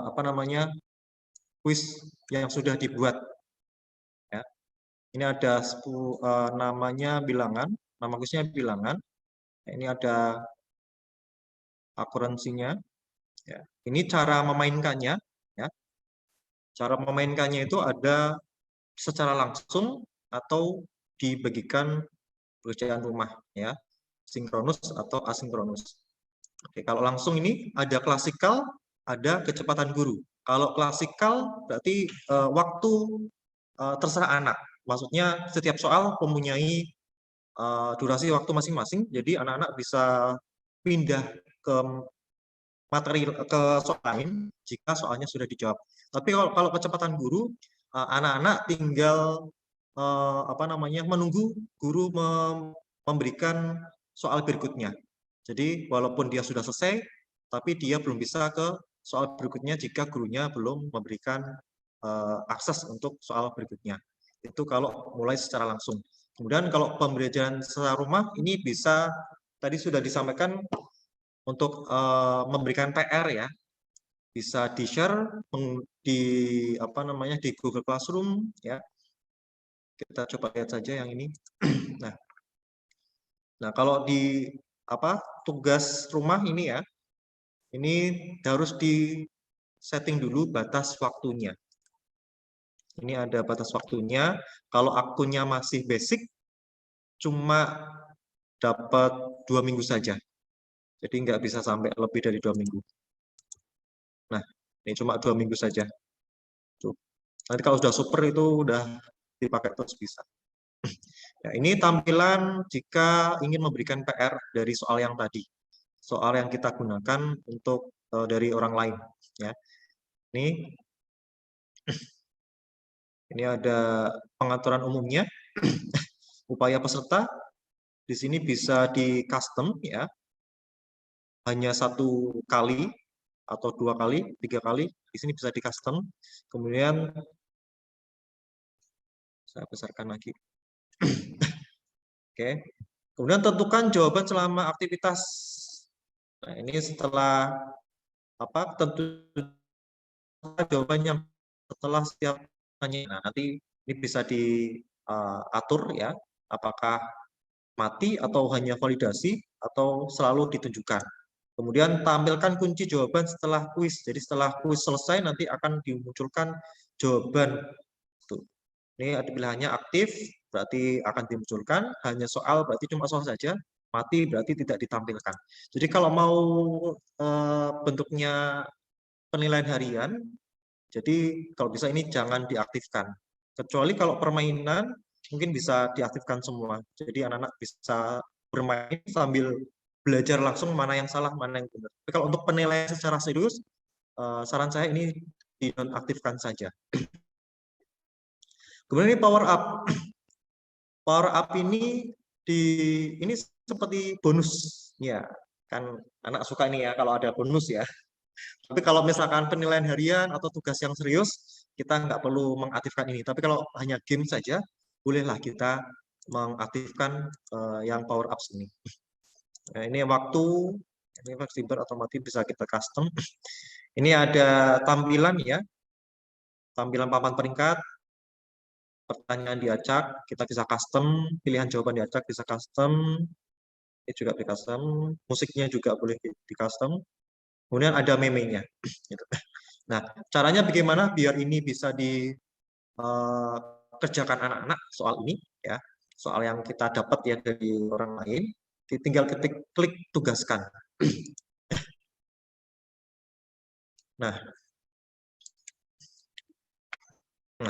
apa namanya kuis yang sudah dibuat. Ya. Ini ada namanya bilangan, nama kuisnya bilangan. Ini ada akuransinya. Ya. Ini cara memainkannya. Ya. Cara memainkannya itu ada secara langsung atau dibagikan pekerjaan rumah, ya, sinkronus atau asinkronus. Oke, kalau langsung ini ada klasikal, ada kecepatan guru. Kalau klasikal berarti waktu terserah anak. Maksudnya setiap soal mempunyai durasi waktu masing-masing, jadi anak-anak bisa pindah ke materi ke soal lain jika soalnya sudah dijawab. Tapi kalau kecepatan guru, anak-anak tinggal apa namanya menunggu guru memberikan soal berikutnya. Jadi walaupun dia sudah selesai, tapi dia belum bisa ke soal berikutnya jika gurunya belum memberikan akses untuk soal berikutnya. Itu kalau mulai secara langsung. Kemudian kalau pembelajaran secara rumah ini bisa tadi sudah disampaikan untuk memberikan PR ya, bisa di-share di apa namanya di Google Classroom ya. Kita coba lihat saja yang ini. Nah, kalau di apa tugas rumah ini ya, ini harus di setting dulu batas waktunya. Ini ada batas waktunya. Kalau akunnya masih basic, cuma dapat 2 minggu saja. Jadi nggak bisa sampai lebih dari 2 minggu. Nah, ini cuma 2 minggu saja. Nanti kalau sudah super itu udah dipakai terus bisa. Ya, ini tampilan jika ingin memberikan PR dari soal yang tadi. Soal yang kita gunakan untuk dari orang lain. Ya. Ini ada pengaturan umumnya. Upaya peserta di sini bisa di custom ya. Hanya 1 kali atau 2 kali, 3 kali. Di sini bisa di custom. Kemudian saya besarkan lagi. Oke. Kemudian tentukan jawaban selama aktivitas. Nah, ini setelah apa? Tentu jawabannya setelah setiap tanya. Nah, nanti ini bisa diatur ya. Apakah mati atau hanya validasi atau selalu ditunjukkan. Kemudian tampilkan kunci jawaban setelah kuis. Jadi setelah kuis selesai nanti akan dimunculkan jawaban. Tuh. Ini ada pilihannya aktif, berarti akan dimunculkan. Hanya soal, berarti cuma soal saja. Mati, berarti tidak ditampilkan. Jadi kalau mau bentuknya penilaian harian, jadi kalau bisa ini jangan diaktifkan. Kecuali kalau permainan, mungkin bisa diaktifkan semua. Jadi anak-anak bisa bermain sambil belajar langsung mana yang salah, mana yang benar. Tapi kalau untuk penilaian secara serius, saran saya ini dinonaktifkan saja. Kemudian ini power up. Power up ini seperti bonus ya. Kan anak suka ini ya kalau ada bonus ya. Tapi kalau misalkan penilaian harian atau tugas yang serius, kita nggak perlu mengaktifkan ini. Tapi kalau hanya game saja, bolehlah kita mengaktifkan yang power up ini. Nah, ini waktu, ini fleksibel otomatis bisa kita custom. Ini ada tampilan ya, tampilan papan peringkat, pertanyaan diacak, kita bisa custom, pilihan jawaban diacak bisa custom, ini juga bisa custom, musiknya juga boleh di custom. Kemudian ada meme-nya. Nah, caranya bagaimana biar ini bisa dikerjakan anak-anak soal ini, ya, soal yang kita dapat ya dari orang lain, tinggal klik tugaskan. Nah,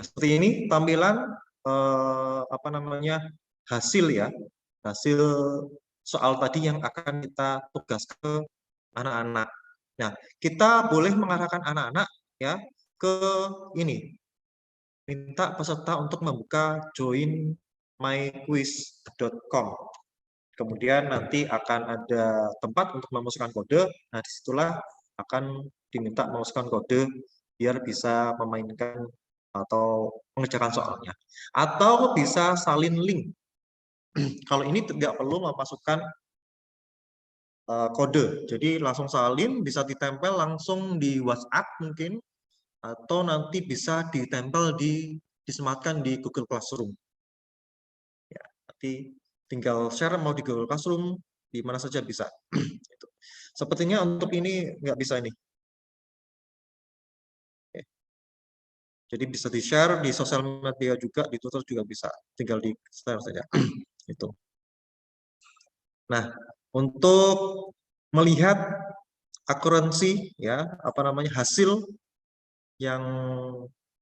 seperti ini tampilan apa namanya hasil ya, hasil soal tadi yang akan kita tugas ke anak-anak. Nah, kita boleh mengarahkan anak-anak ya ke ini, minta peserta untuk membuka joinmyquiz.com. Kemudian nanti akan ada tempat untuk memasukkan kode. Nah, disitulah akan diminta memasukkan kode biar bisa memainkan atau mengerjakan soalnya. Atau bisa salin link. Kalau ini tidak perlu memasukkan kode. Jadi langsung salin, bisa ditempel langsung di WhatsApp mungkin, atau nanti bisa ditempel disematkan di Google Classroom. Ya, nanti tinggal share mau di Google Classroom, di mana saja bisa. Sepertinya untuk ini nggak bisa ini. Oke. Jadi bisa di-share di sosial media juga, di Twitter juga bisa. Tinggal di-share saja. Itu. Nah, untuk melihat akuransi ya, hasil yang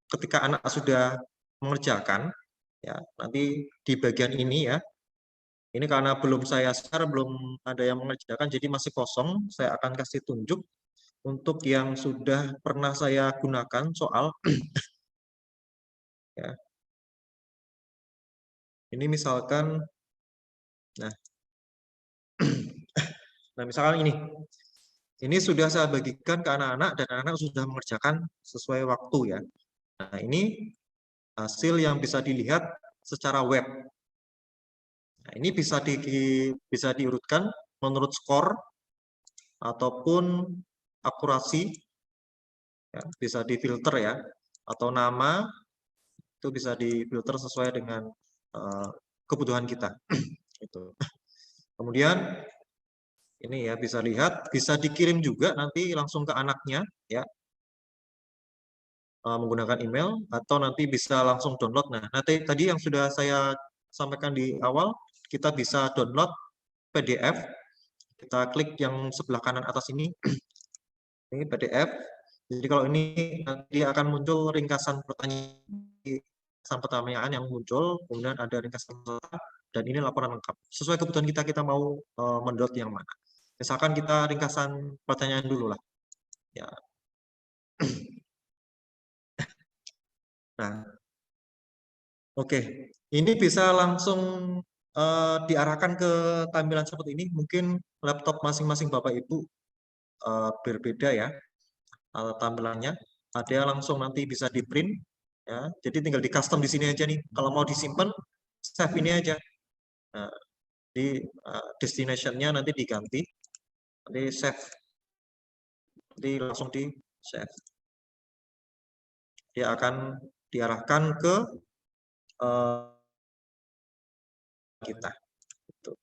ketika anak sudah mengerjakan ya, nanti di bagian ini ya. Ini karena belum saya share, belum ada yang mengerjakan, jadi masih kosong. Saya akan kasih tunjuk untuk yang sudah pernah saya gunakan soal. Ya. Ini misalkan, nah misalkan ini sudah saya bagikan ke anak-anak dan anak-anak sudah mengerjakan sesuai waktu ya. Nah ini hasil yang bisa dilihat secara web. Nah, ini bisa diurutkan menurut skor ataupun akurasi, ya, bisa difilter ya, atau nama itu bisa difilter sesuai dengan kebutuhan kita. Itu. Kemudian ini ya bisa lihat, bisa dikirim juga nanti langsung ke anaknya ya, menggunakan email, atau nanti bisa langsung download. Nah, nanti tadi yang sudah saya sampaikan di awal, kita bisa download PDF. Kita klik yang sebelah kanan atas ini. Ini PDF. Jadi kalau ini nanti akan muncul ringkasan pertanyaan yang muncul, kemudian ada ringkasan dan ini laporan lengkap. Sesuai kebutuhan kita mau mendownload yang mana. Misalkan kita ringkasan pertanyaan dulu lah. Ya. Nah, oke. Ini bisa langsung diarahkan ke tampilan seperti ini. Mungkin laptop masing-masing Bapak Ibu berbeda ya tampilannya. Ada yang langsung nanti bisa di print ya. Jadi tinggal di custom di sini aja nih. Kalau mau disimpan, save ini aja. Nah, di destination-nya nanti diganti, nanti save, nanti langsung di save. Dia akan diarahkan ke kita. Gitu.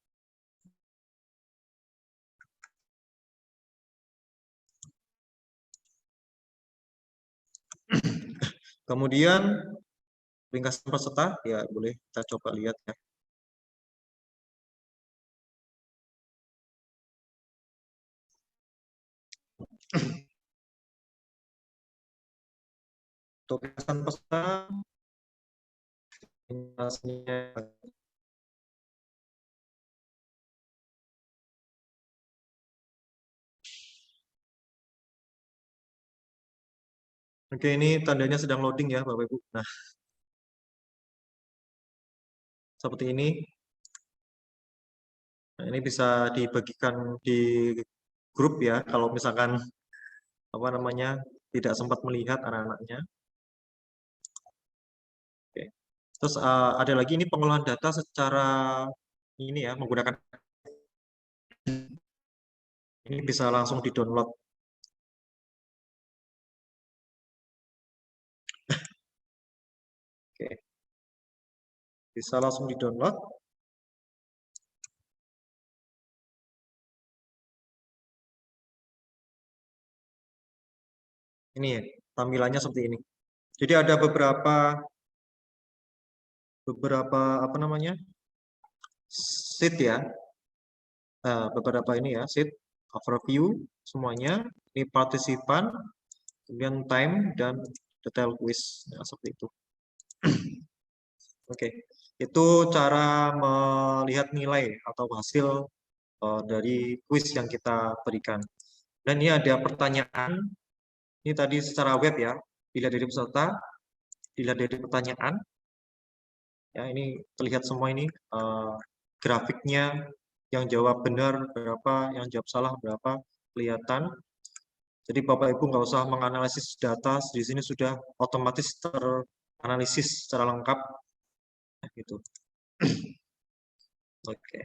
Kemudian ringkasan peserta ya boleh kita coba lihat ya. Untuk ringkasan peserta oke, ini tandanya sedang loading ya Bapak Ibu. Nah, seperti ini. Nah, ini bisa dibagikan di grup ya, kalau misalkan tidak sempat melihat anak-anaknya. Oke. Terus ada lagi ini pengolahan data secara ini ya, menggunakan ini bisa langsung di-download. Oke. Bisa langsung di-download. Ini ya, tampilannya seperti ini. Jadi ada beberapa sheet ya. Beberapa ini ya, sheet overview semuanya. Ini partisipan, kemudian time dan detail quiz ya, seperti itu. Oke, itu cara melihat nilai atau hasil dari quiz yang kita berikan. Dan ini ada pertanyaan, ini tadi secara web ya, dilihat dari peserta, dilihat dari pertanyaan. Ya, ini terlihat semua ini grafiknya, yang jawab benar berapa, yang jawab salah berapa, kelihatan. Jadi Bapak Ibu nggak usah menganalisis data, di sini sudah otomatis teranalisis secara lengkap. Gitu. Oke.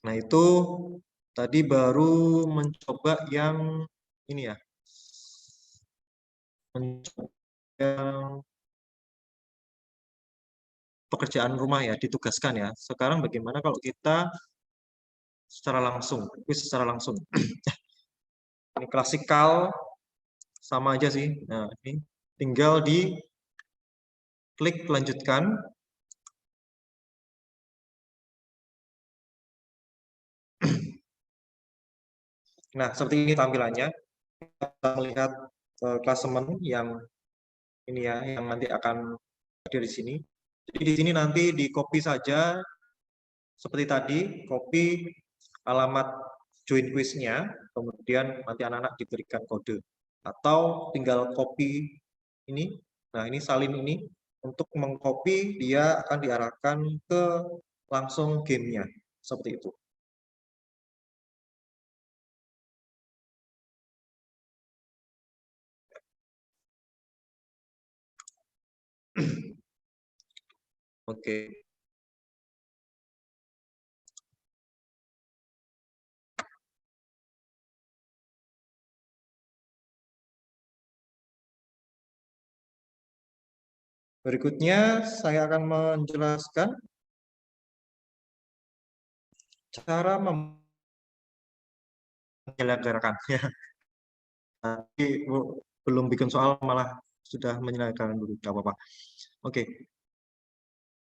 Nah, itu tadi baru mencoba yang ini ya. Mencoba yang pekerjaan rumah ya, ditugaskan ya. Sekarang bagaimana kalau kita secara langsung, kuis secara langsung. Ini klasikal, sama aja sih. Nah, ini tinggal di klik lanjutkan. Nah, seperti ini tampilannya. Kita melihat klasemen yang ini ya, yang nanti akan hadir di sini. Jadi di sini nanti di copy saja seperti tadi, copy alamat join quiz-nya, kemudian nanti anak-anak diberikan kode. Atau tinggal copy ini, nah ini salin ini, untuk mengcopy dia akan diarahkan ke langsung gamenya, seperti itu. Oke. Berikutnya saya akan menjelaskan cara menyelenggarakan. Tapi belum bikin soal malah sudah menyelenggarakan dulu, nggak apa-apa. Oke.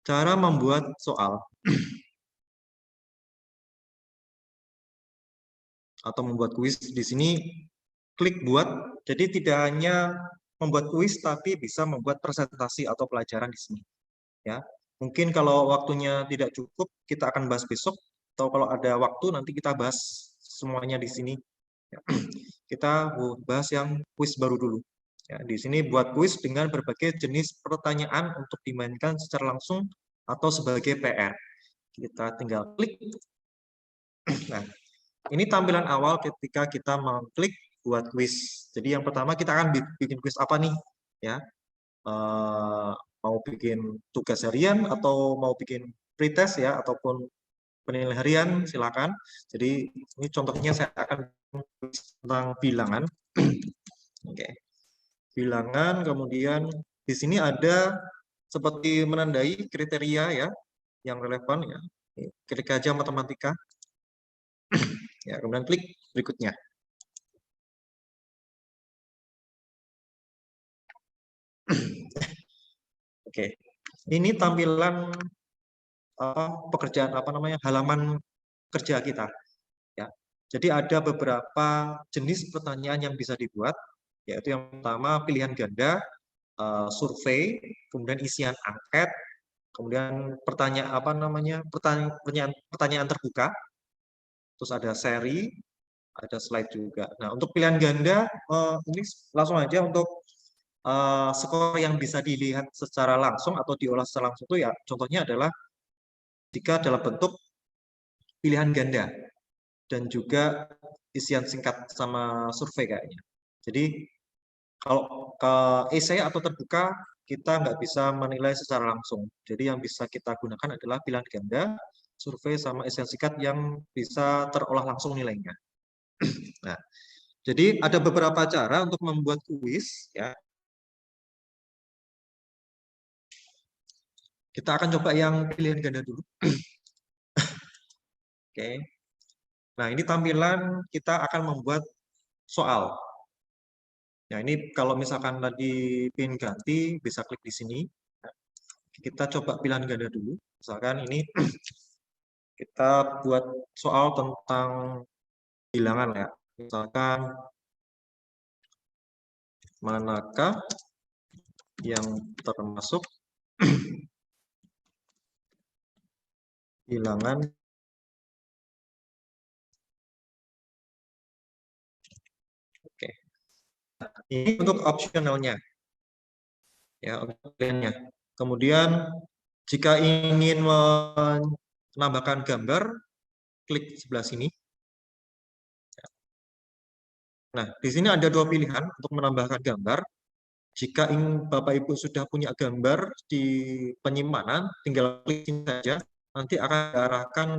Cara membuat soal atau membuat kuis di sini klik buat. Jadi tidak hanya membuat kuis tapi bisa membuat presentasi atau pelajaran di sini. Ya. Mungkin kalau waktunya tidak cukup kita akan bahas besok, atau kalau ada waktu nanti kita bahas semuanya di sini. Kita bahas yang kuis baru dulu. Ya, di sini buat kuis dengan berbagai jenis pertanyaan untuk dimainkan secara langsung atau sebagai PR. Kita tinggal klik. Nah, ini tampilan awal ketika kita mengklik buat kuis. Jadi yang pertama kita akan bikin kuis apa nih? Ya, mau bikin tugas harian atau mau bikin pretest ya, ataupun penilaian harian, silakan. Jadi ini contohnya saya akan tentang bilangan. Oke. Bilangan, kemudian di sini ada seperti menandai kriteria ya yang relevan ya. Klik aja matematika. Ya, kemudian klik berikutnya. Oke. Ini tampilan pekerjaan halaman kerja kita ya. Jadi ada beberapa jenis pertanyaan yang bisa dibuat, yaitu yang pertama pilihan ganda, survei, kemudian isian angket, kemudian pertanyaan terbuka, terus ada seri, ada slide juga. Nah, untuk pilihan ganda ini langsung aja untuk skor yang bisa dilihat secara langsung atau diolah secara langsung itu ya, contohnya adalah jika dalam bentuk pilihan ganda dan juga isian singkat sama survei kayaknya. Jadi kalau ke esai atau terbuka kita nggak bisa menilai secara langsung. Jadi yang bisa kita gunakan adalah pilihan ganda, survei sama isian singkat yang bisa terolah langsung nilainya. Nah, jadi ada beberapa cara untuk membuat kuis ya. Kita akan coba yang pilihan ganda dulu. Oke. Nah, ini tampilan kita akan membuat soal. Nah, ini kalau misalkan tadi pin ganti, bisa klik di sini. Kita coba pilihan ganda dulu. Misalkan ini kita buat soal tentang bilangan ya. Misalkan manakah yang termasuk bilangan ini untuk opsionalnya, ya, untuk pilihannya. Kemudian jika ingin menambahkan gambar, klik sebelah sini. Nah, di sini ada dua pilihan untuk menambahkan gambar. Jika Bapak Ibu sudah punya gambar di penyimpanan, tinggal klik sini saja, nanti akan diarahkan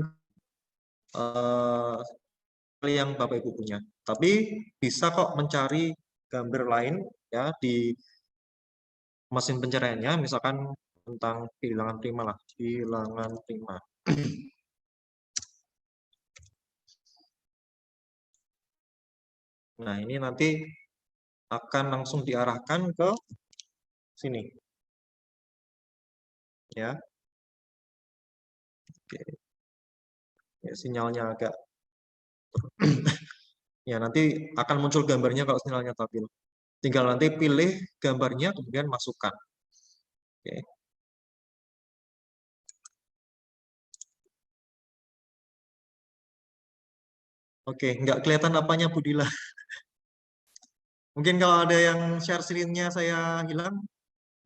yang Bapak Ibu punya. Tapi bisa kok mencari gambar lain ya di mesin pencariannya, misalkan tentang bilangan prima lah, bilangan prima. Nah, ini nanti akan langsung diarahkan ke sini. Ya. Oke. Ya, sinyalnya agak ya, nanti akan muncul gambarnya kalau sinyalnya stabil. Tinggal nanti pilih gambarnya, kemudian masukkan. Oke. Oke, nggak kelihatan apanya Budila. Mungkin kalau ada yang share screen-nya saya hilang,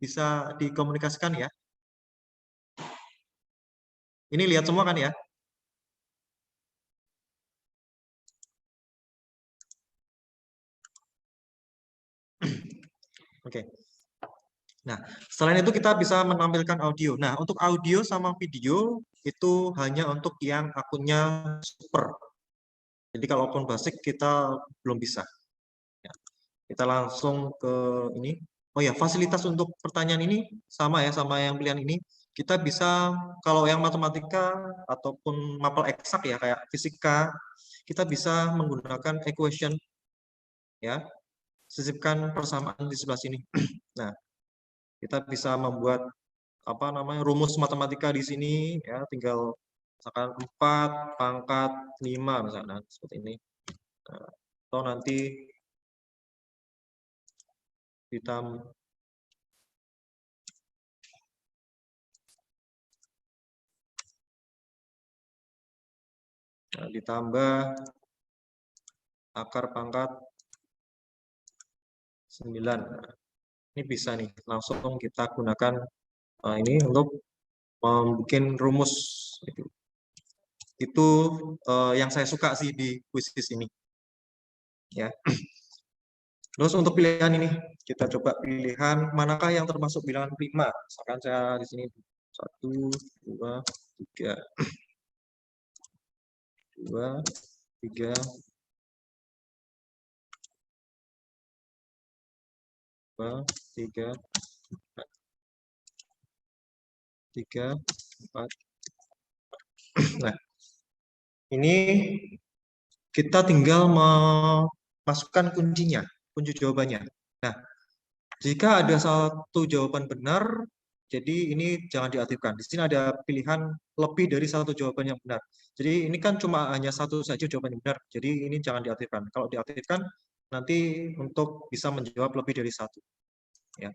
bisa dikomunikasikan ya. Ini lihat semua kan ya? Oke. Nah, selain itu kita bisa menampilkan audio. Nah, untuk audio sama video itu hanya untuk yang akunnya super. Jadi kalau akun basic kita belum bisa. Ya, kita langsung ke ini. Oh ya, fasilitas untuk pertanyaan ini sama ya, sama yang pilihan ini. Kita bisa, kalau yang matematika ataupun mapel eksak ya, kayak fisika, kita bisa menggunakan equation. Ya, sisipkan persamaan di sebelah sini. Nah, kita bisa membuat apa namanya rumus matematika di sini ya, tinggal misalkan 4 pangkat 5 misalnya seperti ini. Nah, atau nanti ditambah akar pangkat 9. Nah, ini bisa nih langsung kita gunakan ini untuk membuat rumus. Itu yang saya suka sih di kuisis ini. Ya. Terus untuk pilihan ini, kita coba pilihan manakah yang termasuk bilangan prima. Misalkan saya di sini 1, 2, 3. 2, 3. 2, 3. 3, 4. Nah, ini kita tinggal memasukkan kuncinya, kunci jawabannya. Nah, jika ada satu jawaban benar, jadi ini jangan diaktifkan. Di sini ada pilihan lebih dari satu jawaban yang benar. Jadi ini kan cuma hanya satu saja jawaban yang benar. Jadi ini jangan diaktifkan. Kalau diaktifkan, nanti untuk bisa menjawab lebih dari satu. Ya.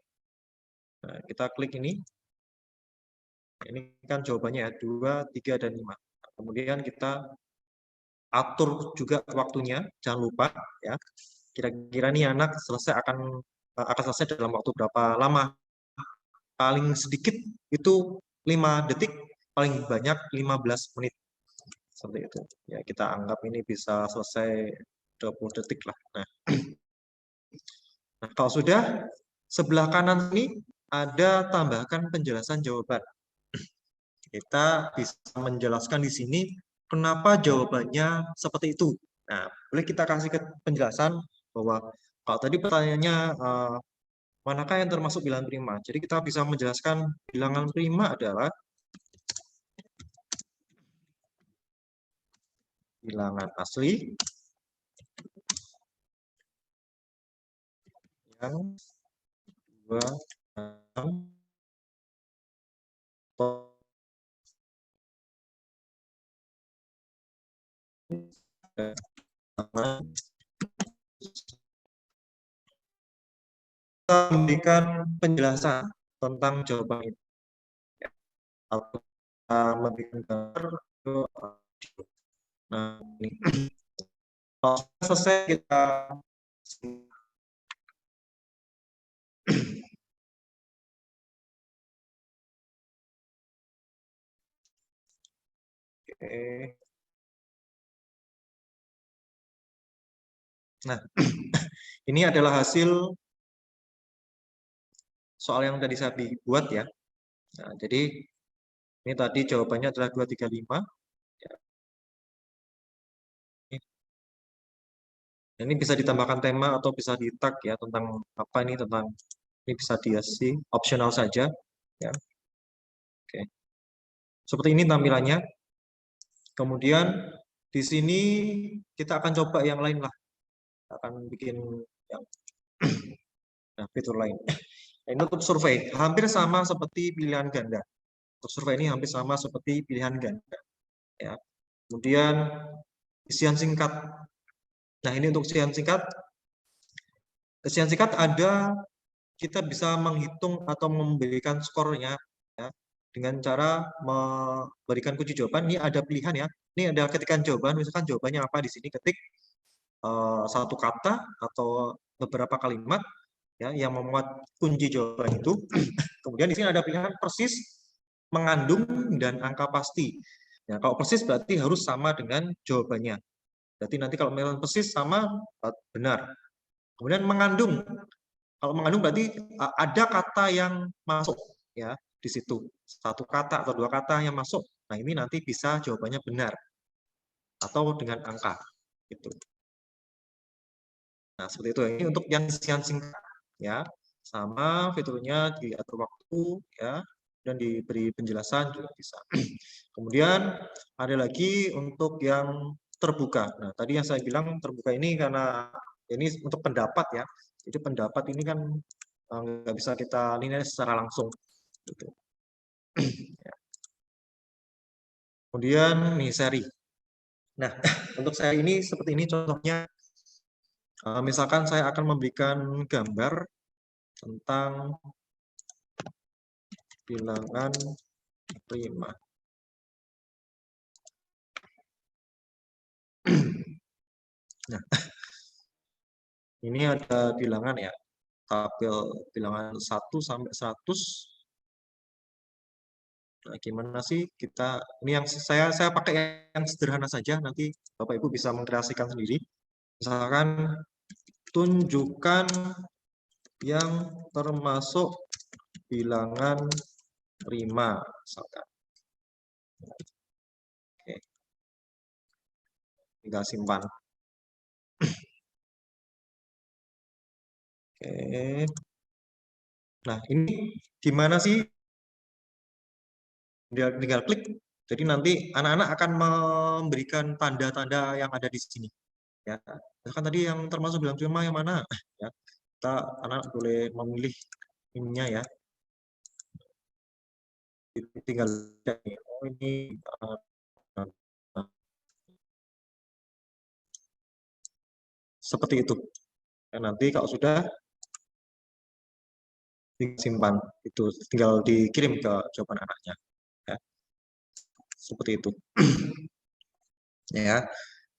Nah, kita klik ini. Ini kan jawabannya ya, 2, 3, dan 5. Kemudian kita atur juga waktunya, jangan lupa ya. Kira-kira nih anak akan selesai dalam waktu berapa lama? Paling sedikit itu 5 detik, paling banyak 15 menit. Seperti itu. Ya, kita anggap ini bisa selesai 20 detik lah. Nah, kalau sudah, sebelah kanan ini ada tambahkan penjelasan jawaban. Kita bisa menjelaskan di sini kenapa jawabannya seperti itu. Nah, boleh kita kasih ke penjelasan bahwa kalau tadi pertanyaannya manakah yang termasuk bilangan prima. Jadi kita bisa menjelaskan bilangan prima adalah bilangan asli yang 2, 6, kita memberikan penjelasan tentang jawaban itu. Atau kita memberikan gambar ke nah, ini. Kalau selesai kita Oke. Nah, ini adalah hasil soal yang tadi saya buat ya. Nah, jadi ini tadi jawabannya adalah 235. Ya. Ini bisa ditambahkan tema atau bisa di tag ya tentang apa ini, tentang ini bisa diisi opsional saja ya. Oke. Seperti ini tampilannya. Kemudian di sini kita akan coba yang lain lah. Kita akan bikin yang nah, fitur lain. Nah, ini untuk survei hampir sama seperti pilihan ganda. Untuk survei ini hampir sama seperti pilihan ganda. Ya. Kemudian isian singkat. Nah, ini untuk isian singkat. Isian singkat ada, kita bisa menghitung atau memberikan skornya ya, dengan cara memberikan kunci jawaban. Ini ada pilihan ya. Ini ada ketikan jawaban. Misalkan jawabannya apa, di sini ketik satu kata atau beberapa kalimat ya yang memuat kunci jawaban itu. Kemudian di sini ada pilihan persis, mengandung, dan angka pasti. Ya, kalau persis berarti harus sama dengan jawabannya. Berarti nanti kalau memang persis sama benar. Kemudian mengandung. Kalau mengandung berarti ada kata yang masuk ya di situ. Satu kata atau dua kata yang masuk. Nah, ini nanti bisa jawabannya benar atau dengan angka gitu. Nah, seperti itu. Ini untuk yang isian singkat ya. Sama fiturnya diatur waktu ya, dan diberi penjelasan juga bisa. Kemudian ada lagi untuk yang terbuka. Nah, tadi yang saya bilang terbuka ini karena ini untuk pendapat ya. Jadi pendapat ini kan nggak bisa kita nilai secara langsung. Gitu. Ya. Kemudian nih seri. Nah, untuk seri ini seperti ini contohnya. Misalkan saya akan memberikan gambar tentang bilangan prima. Nah, ini ada bilangan ya, tabel bilangan 1 sampai 100. Nah, gimana sih kita, ini yang saya pakai yang sederhana saja, nanti Bapak Ibu bisa mengkreasikan sendiri. Misalkan tunjukkan yang termasuk bilangan prima, misalkan. Oke. Tinggal simpan. Oke. Nah, ini gimana sih? Tinggal klik. Jadi nanti anak-anak akan memberikan tanda-tanda yang ada di sini. Ya, kan tadi yang termasuk bilangan prima yang mana? Ya, kita anak boleh memilih ininya ya. Tinggal oh ini seperti itu. Dan nanti kalau sudah disimpan, itu tinggal dikirim ke jawaban anaknya. Ya. Seperti itu. Ya.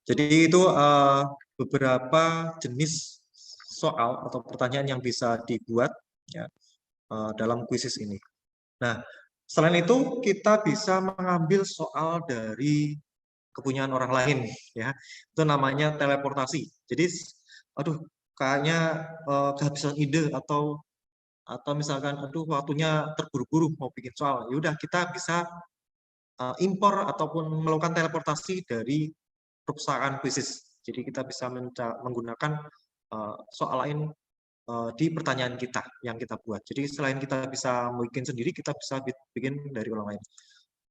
Jadi itu beberapa jenis soal atau pertanyaan yang bisa dibuat ya dalam kuisis ini. Nah, selain itu kita bisa mengambil soal dari kepunyaan orang lain ya. Itu namanya teleportasi. Jadi aduh kayaknya kehabisan ide atau misalkan aduh waktunya terburu-buru mau bikin soal. Ya udah kita bisa impor ataupun melakukan teleportasi dari perusahaan kuisis. Jadi kita bisa menggunakan soal lain di pertanyaan kita yang kita buat. Jadi selain kita bisa bikin sendiri, kita bisa bikin dari orang lain.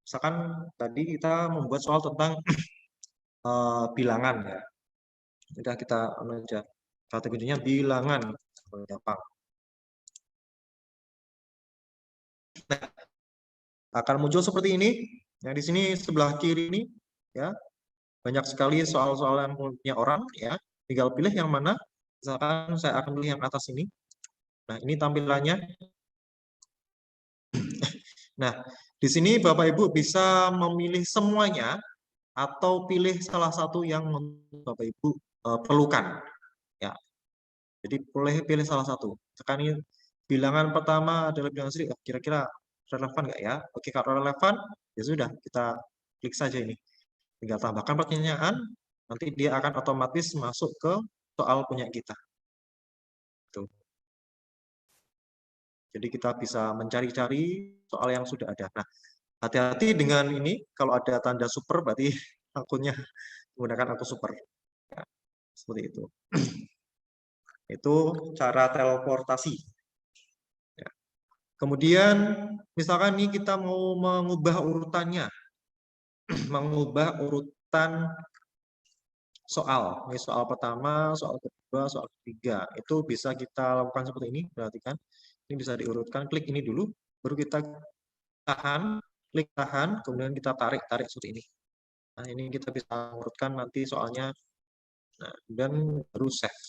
Misalkan tadi kita membuat soal tentang bilangan ya. Sudah kita aja kata kuncinya bilangan Jepang. Nah, akan muncul seperti ini. Yang di sini sebelah kiri ini ya. Banyak sekali soal-soal yang punya orang ya. Tinggal pilih yang mana. Misalkan saya akan pilih yang atas ini. Nah, ini tampilannya. Nah, di sini Bapak Ibu bisa memilih semuanya atau pilih salah satu yang Bapak Ibu perlukan. Ya. Jadi boleh pilih salah satu. Tekan ini bilangan pertama adalah bilangan seri. Kira-kira relevan nggak ya? Oke, kalau relevan ya sudah kita klik saja ini. Tinggal tambahkan pertanyaan, nanti dia akan otomatis masuk ke soal punya kita. Tuh. Jadi kita bisa mencari-cari soal yang sudah ada. Nah, hati-hati dengan ini, kalau ada tanda super berarti akunnya menggunakan akun super. Ya, seperti itu. Itu cara teleportasi. Ya. Kemudian, misalkan nih kita mau mengubah urutannya. Mengubah urutan soal. Ini soal pertama, soal kedua, soal ketiga. Itu bisa kita lakukan seperti ini, perhatikan. Ini bisa diurutkan, klik ini dulu, baru kita tahan, klik tahan, kemudian kita tarik seperti ini. Nah, ini kita bisa urutkan nanti soalnya, nah, dan baru save.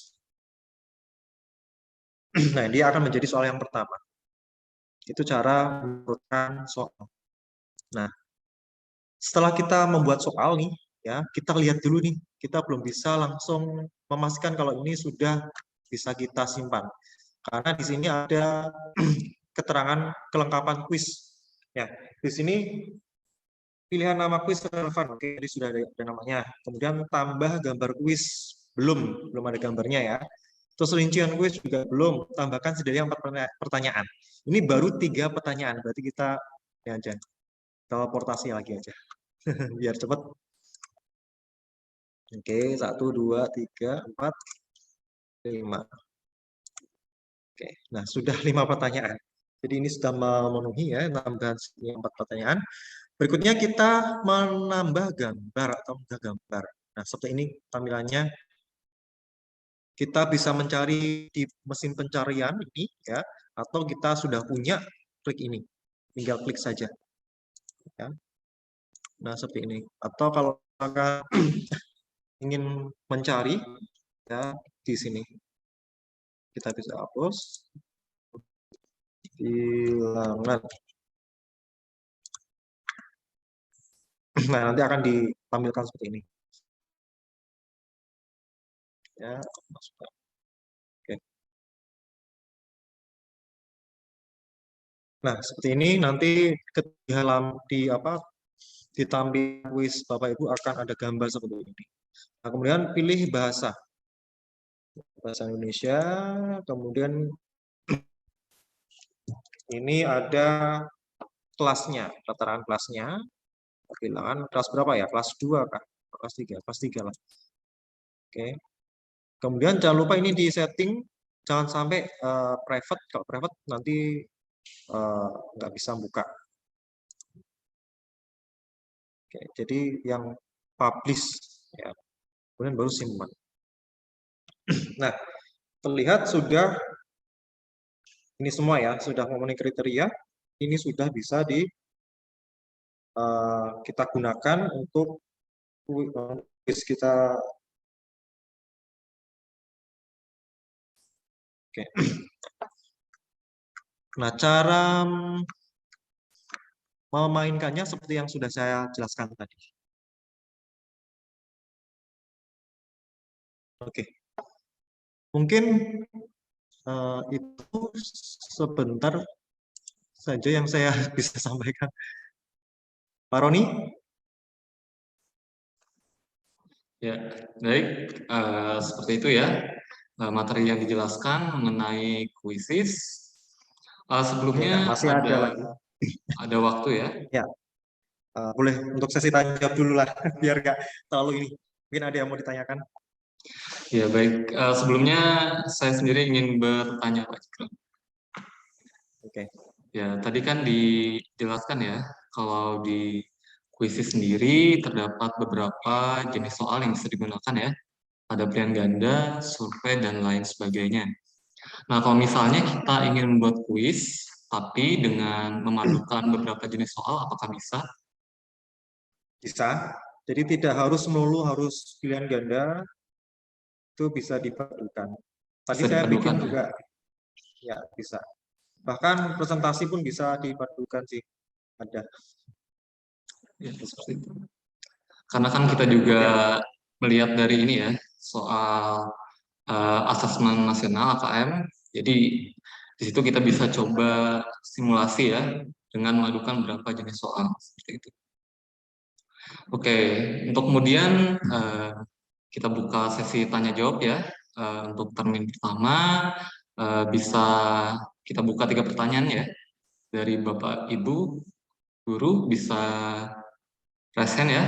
Nah, dia akan menjadi soal yang pertama. Itu cara mengurutkan soal. Nah, setelah kita membuat soal nih, ya, kita lihat dulu nih, kita belum bisa langsung memastikan kalau ini sudah bisa kita simpan. Karena di sini ada keterangan kelengkapan kuis. Ya, di sini pilihan nama kuis relevan, oke, jadi sudah ada namanya. Kemudian tambah gambar kuis, belum ada gambarnya ya. Terus rincian kuis juga belum, tambahkan setidaknya 4 pertanyaan. Ini baru 3 pertanyaan, berarti kita ya aja teleportasi lagi aja, biar cepat. Oke, 1, 2, 3, 4, 5. Oke, nah sudah 5 pertanyaan. Jadi ini sudah memenuhi ya, tambahan 4 pertanyaan. Berikutnya kita menambah gambar atau menambah gambar. Nah, seperti ini tampilannya. Kita bisa mencari di mesin pencarian ini ya, atau kita sudah punya, klik ini. Tinggal klik saja. Ya. Nah, seperti ini. Atau kalau kita ingin mencari ya di sini. Kita bisa hapus. Bilangan. Nah, nanti akan ditampilkan seperti ini. Ya, masukkan. Oke. Nah, seperti ini nanti ditampilkan kuis Bapak Ibu akan ada gambar seperti ini. Nah, kemudian pilih bahasa Indonesia, kemudian ini ada kelasnya, keterangan kelasnya, bilangan kelas berapa ya? Kelas 2 kah? Kelas 3, kelas 3 lah. Oke. Kemudian jangan lupa ini di setting, jangan sampai private, kalau private nanti nggak bisa buka. Oke, jadi yang publish, ya. Kemudian baru simpan. Nah, terlihat sudah ini semua ya, sudah memenuhi kriteria, ini sudah bisa kita gunakan untuk kuis kita. Oke. Nah, cara memainkannya seperti yang sudah saya jelaskan tadi. Oke. Mungkin itu sebentar saja yang saya bisa sampaikan. Pak Roni? Ya, baik. Seperti itu ya, materi yang dijelaskan mengenai kuisis. Sebelumnya masih ada lagi. Ada waktu ya? Ya, boleh untuk sesi tanya jawab dulu lah, biar nggak terlalu ini. Mungkin ada yang mau ditanyakan? Ya, baik. Sebelumnya saya sendiri ingin bertanya, Pak Cikram. Oke. Ya, tadi kan dijelaskan ya, kalau di kuisis sendiri terdapat beberapa jenis soal yang bisa digunakan ya. Ada pilihan ganda, survei, dan lain sebagainya. Nah, kalau misalnya kita ingin membuat kuis, tapi dengan memadukan beberapa jenis soal, apakah bisa? Bisa. Jadi tidak harus melulu harus pilihan ganda, itu bisa dipadukan. Tadi Bisa saya bikin dipadukan, juga, ya bisa. Bahkan presentasi pun bisa dipadukan sih, ada. ya, seperti itu. Karena kan kita juga melihat dari ini ya, soal asesmen nasional AKM. Jadi di situ kita bisa coba simulasi ya dengan memadukan beberapa jenis soal seperti itu. Oke, untuk kemudian kita buka sesi tanya jawab ya. Untuk termin pertama bisa kita buka 3 pertanyaan ya dari Bapak Ibu guru, bisa raise hand ya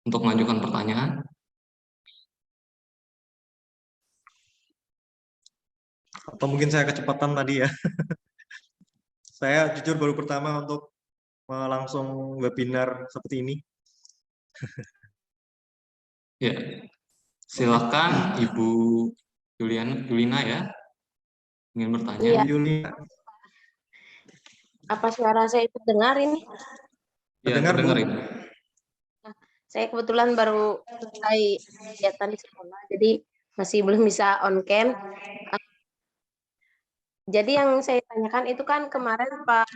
untuk mengajukan pertanyaan. Atau mungkin saya kecepatan tadi ya. Saya jujur baru pertama untuk langsung webinar seperti ini. Ya, silakan Ibu Yulina ya, ingin bertanya. Iya. Bu Yuli, Apa suara saya terdengar ini? Ya, terdengar, Bu? terdengar Ibu. Saya kebetulan baru selesai kegiatan di sekolah, jadi masih belum bisa on cam. Jadi yang saya tanyakan itu kan kemarin Pak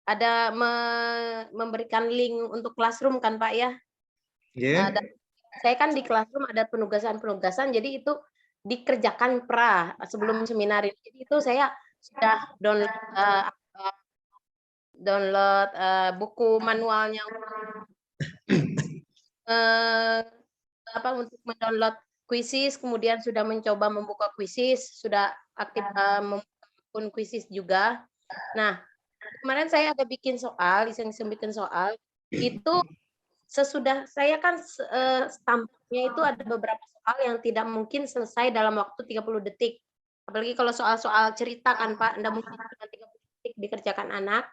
ada memberikan link untuk classroom kan Pak ya? Yeah. Dan saya kan di classroom ada penugasan-penugasan, jadi itu dikerjakan sebelum seminar ini. Jadi itu saya sudah download buku manualnya untuk mendownload kuisis, kemudian sudah mencoba membuka kuisis, sudah aktif membuka kuisis juga. Nah, kemarin saya ada bikin soal, iseng-iseng bikin soal, itu sesudah saya kan tampaknya itu ada beberapa soal yang tidak mungkin selesai dalam waktu 30 detik. Apalagi kalau soal-soal cerita kan Pak, tidak mungkin cuma 30 detik dikerjakan anak.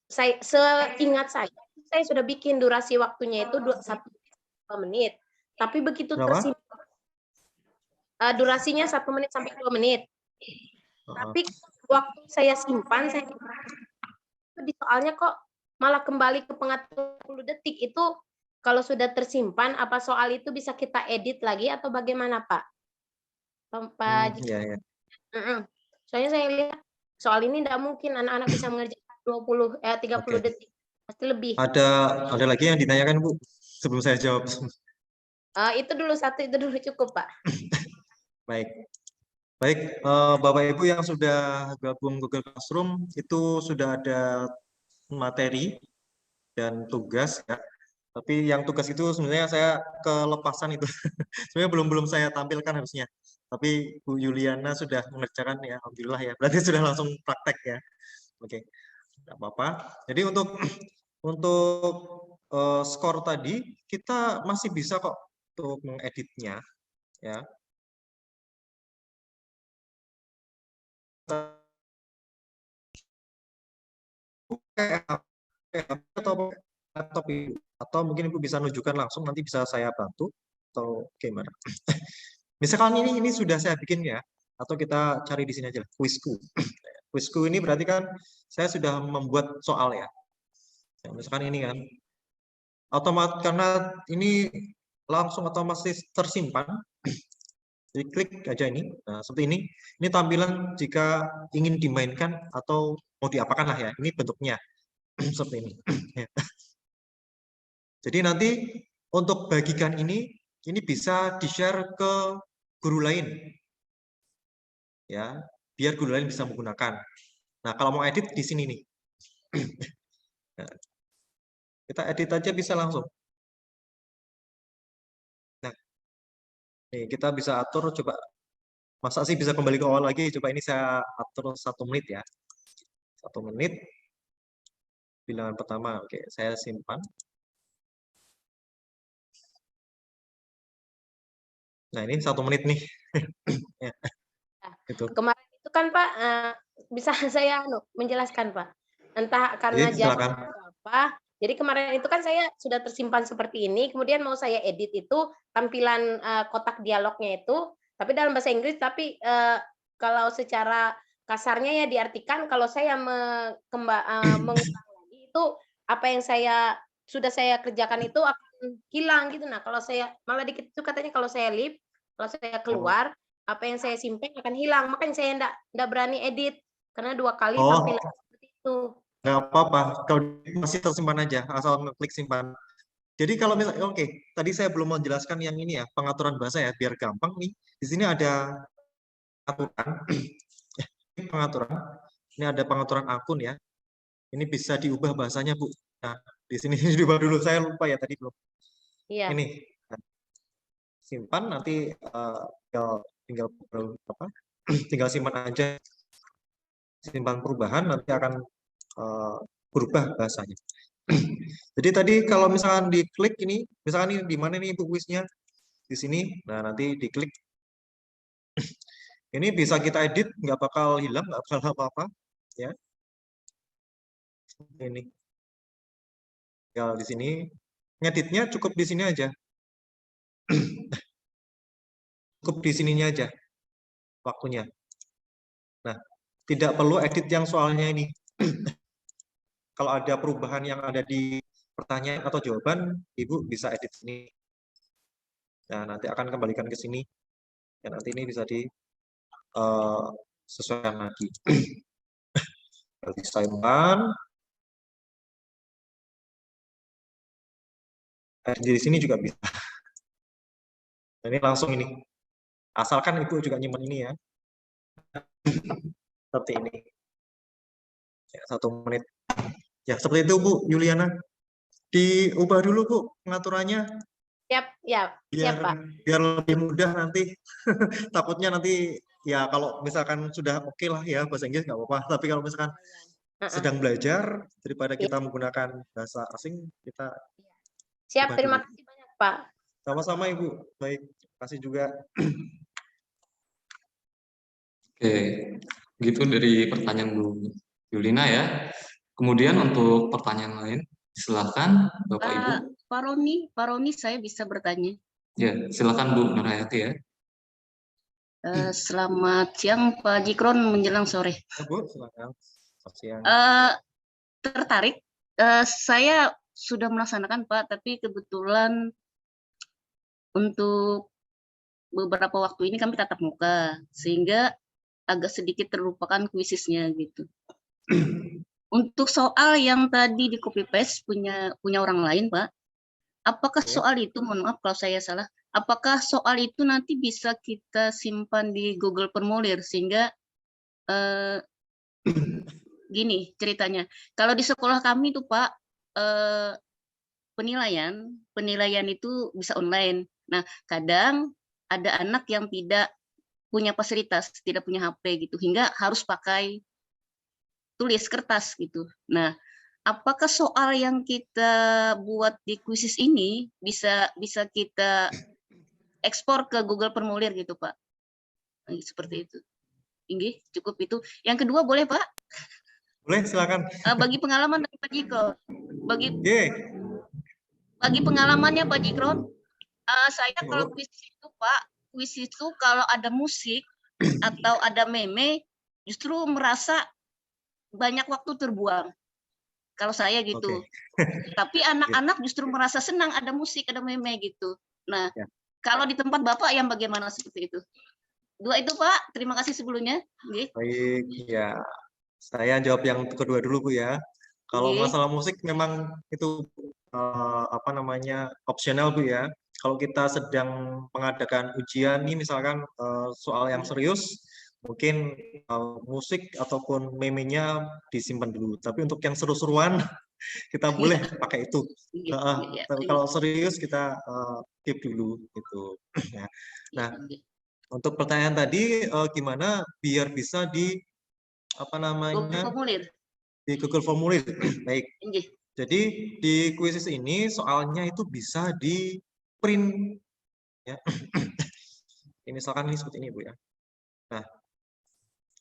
Seingat saya sudah bikin durasi waktunya itu 1 menit. Tapi begitu tersimpan, durasinya 1 menit sampai 2 menit. Tapi waktu saya simpan, di soalnya kok malah kembali ke pengatur 10 detik. Itu kalau sudah tersimpan, apa soal itu bisa kita edit lagi atau bagaimana Pak? Pak Ya. Soalnya saya lihat soal ini tidak mungkin anak-anak bisa mengerjakan 30 detik. Pasti lebih. Ada lagi yang ditanyakan Bu sebelum saya jawab. Itu dulu cukup Pak. Baik, Bapak Ibu yang sudah gabung Google Classroom itu sudah ada materi dan tugas ya. Tapi yang tugas itu sebenarnya saya kelepasan itu. Sebenarnya belum saya tampilkan harusnya. Tapi Bu Yuliana sudah mengerjakan ya, alhamdulillah ya. Berarti sudah langsung praktek ya. Oke, tidak apa-apa. Jadi untuk skor tadi kita masih bisa kok untuk mengeditnya ya. Atau mungkin Ibu bisa menunjukkan langsung, nanti bisa saya bantu atau gimana. Misalkan ini sudah saya bikin ya, atau kita cari di sini aja lah, kuisku. Kuisku ini berarti kan saya sudah membuat soal ya. Misalkan ini kan otomatis karena ini langsung otomatis tersimpan. Jadi klik aja ini. Nah, seperti ini. Ini tampilan jika ingin dimainkan atau mau diapakan lah ya. Ini bentuknya seperti ini. Jadi nanti untuk bagikan ini bisa di-share ke guru lain. Ya, biar guru lain bisa menggunakan. Nah, kalau mau edit di sini nih. Nah, kita edit aja bisa langsung. Nah, nih kita bisa atur, coba masa sih bisa kembali ke awal lagi, coba ini saya atur 1 menit ya. 1 menit. Bilangan pertama, oke, saya simpan. Nah, ini 1 menit nih. Ya, itu. Kemarin itu kan Pak, bisa saya menjelaskan Pak. Entah karena Silakan. apa. Jadi kemarin itu kan saya sudah tersimpan seperti ini, kemudian mau saya edit itu tampilan kotak dialognya itu, tapi dalam bahasa Inggris, tapi kalau secara kasarnya ya diartikan kalau saya mengulang lagi itu apa yang sudah saya kerjakan itu akan hilang gitu. Nah, kalau saya malah dikit itu katanya kalau saya keluar, apa yang saya simpan akan hilang. Makanya saya enggak berani edit karena 2 kali tampilan seperti itu. Nggak apa-apa, kalau masih tersimpan aja, asal ngeklik simpan. Jadi kalau misalnya, oke, tadi saya belum menjelaskan yang ini ya, pengaturan bahasa ya, biar gampang nih. Di sini ada pengaturan, ini ada pengaturan akun ya. Ini bisa diubah bahasanya, Bu. Nah, di sini diubah dulu. Saya lupa ya tadi belum. Iya. Ini simpan nanti tinggal apa? Tinggal simpan aja. Simpan perubahan nanti akan berubah bahasanya. Jadi tadi kalau misalkan diklik ini, misalkan ini di mana nih Bu kuisnya? Di sini. Nah, nanti diklik. Ini bisa kita edit, nggak bakal hilang, nggak bakal apa-apa. Ya. Ini. Tinggal di sini. Ngeditnya cukup di sini aja. Cukup di sininya aja waktunya. Nah, tidak perlu edit yang soalnya ini. Kalau ada perubahan yang ada di pertanyaan atau jawaban, Ibu bisa edit sini. Nah, nanti akan kembalikan ke sini. Dan nanti ini bisa disesuaikan lagi. Berarti simpan. Di sini juga bisa. Nah, ini langsung ini. Asalkan Ibu juga nyimpan ini ya. Seperti ini. Ya, 1 menit. Ya, seperti itu Bu Yuliana. Diubah dulu Bu pengaturannya. Siap, ya, siap Pak. Biar lebih mudah nanti. Takutnya nanti ya kalau misalkan sudah oke lah ya bahasa Inggris nggak apa-apa. Tapi kalau misalkan sedang belajar daripada kita menggunakan bahasa asing, kita Siap, ubah terima dulu. kasih banyak Pak. Sama-sama Ibu. Baik, terima kasih juga. Oke, gitu dari pertanyaan Bu Yulina ya. Kemudian untuk pertanyaan lain, silakan Bapak Ibu. Pak Roni, saya bisa bertanya. Ya, silakan Bu Nurhayati ya. Selamat siang Pak Jikron menjelang sore. Ya, Bu, silakan. Selamat siang. Tertarik. Saya sudah melaksanakan Pak, tapi kebetulan untuk beberapa waktu ini kami tatap muka, sehingga agak sedikit terlupakan kuisisnya gitu. Untuk soal yang tadi di copy paste punya orang lain Pak, apakah soal itu, mohon maaf kalau saya salah, apakah soal itu nanti bisa kita simpan di Google Formulir sehingga gini ceritanya, kalau di sekolah kami tuh Pak, penilaian itu bisa online. Nah, kadang ada anak yang tidak punya fasilitas, tidak punya HP gitu, hingga harus pakai tulis kertas gitu. Nah, apakah soal yang kita buat di kuisis ini bisa kita ekspor ke Google Formulir gitu, Pak? Seperti itu. Inggih, cukup itu. Yang kedua boleh, Pak? Boleh, silakan. Bagi pengalaman dari Pak Jiko, bagi pengalamannya Pak Jikron, saya kalau kuis itu Pak, kuis itu kalau ada musik atau ada meme, justru merasa banyak waktu terbuang. Kalau saya gitu. Tapi anak-anak justru merasa senang ada musik, ada meme gitu. Nah, kalau di tempat Bapak yang bagaimana seperti itu? Dua itu Pak, terima kasih sebelumnya. Baik, ya. Saya jawab yang kedua dulu Bu ya. Kalau masalah musik memang itu opsional Bu ya. Kalau kita sedang mengadakan ujian nih misalkan soal yang serius, mungkin musik ataupun meme-nya disimpan dulu. Tapi untuk yang seru-seruan kita boleh pakai itu. Tapi kalau serius kita keep dulu gitu. Nah, untuk pertanyaan tadi gimana biar bisa di di Google Formulir. Baik. Jadi di kuisis ini soalnya itu bisa di print ya. Ini misalkan ini seperti ini Bu ya.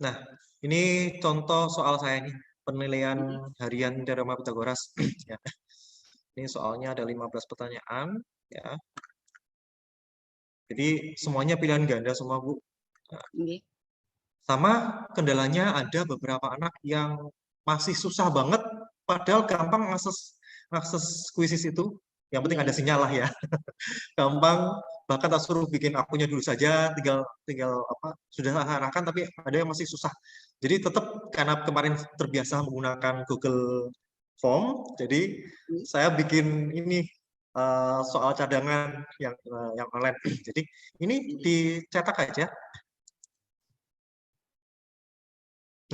Nah, ini contoh soal saya nih, penilaian harian Teorema Pythagoras ya. Ini soalnya ada 15 pertanyaan ya. Jadi semuanya pilihan ganda semua Bu. Nah, sama kendalanya ada beberapa anak yang masih susah banget, padahal gampang akses kuisis itu. Yang penting ada sinyal lah ya. Gampang, bahkan tak suruh bikin akunnya dulu saja, tinggal sudah arahkan, tapi ada yang masih susah. Jadi tetap karena kemarin terbiasa menggunakan Google Form, jadi saya bikin ini soal cadangan yang online. Jadi ini dicetak aja.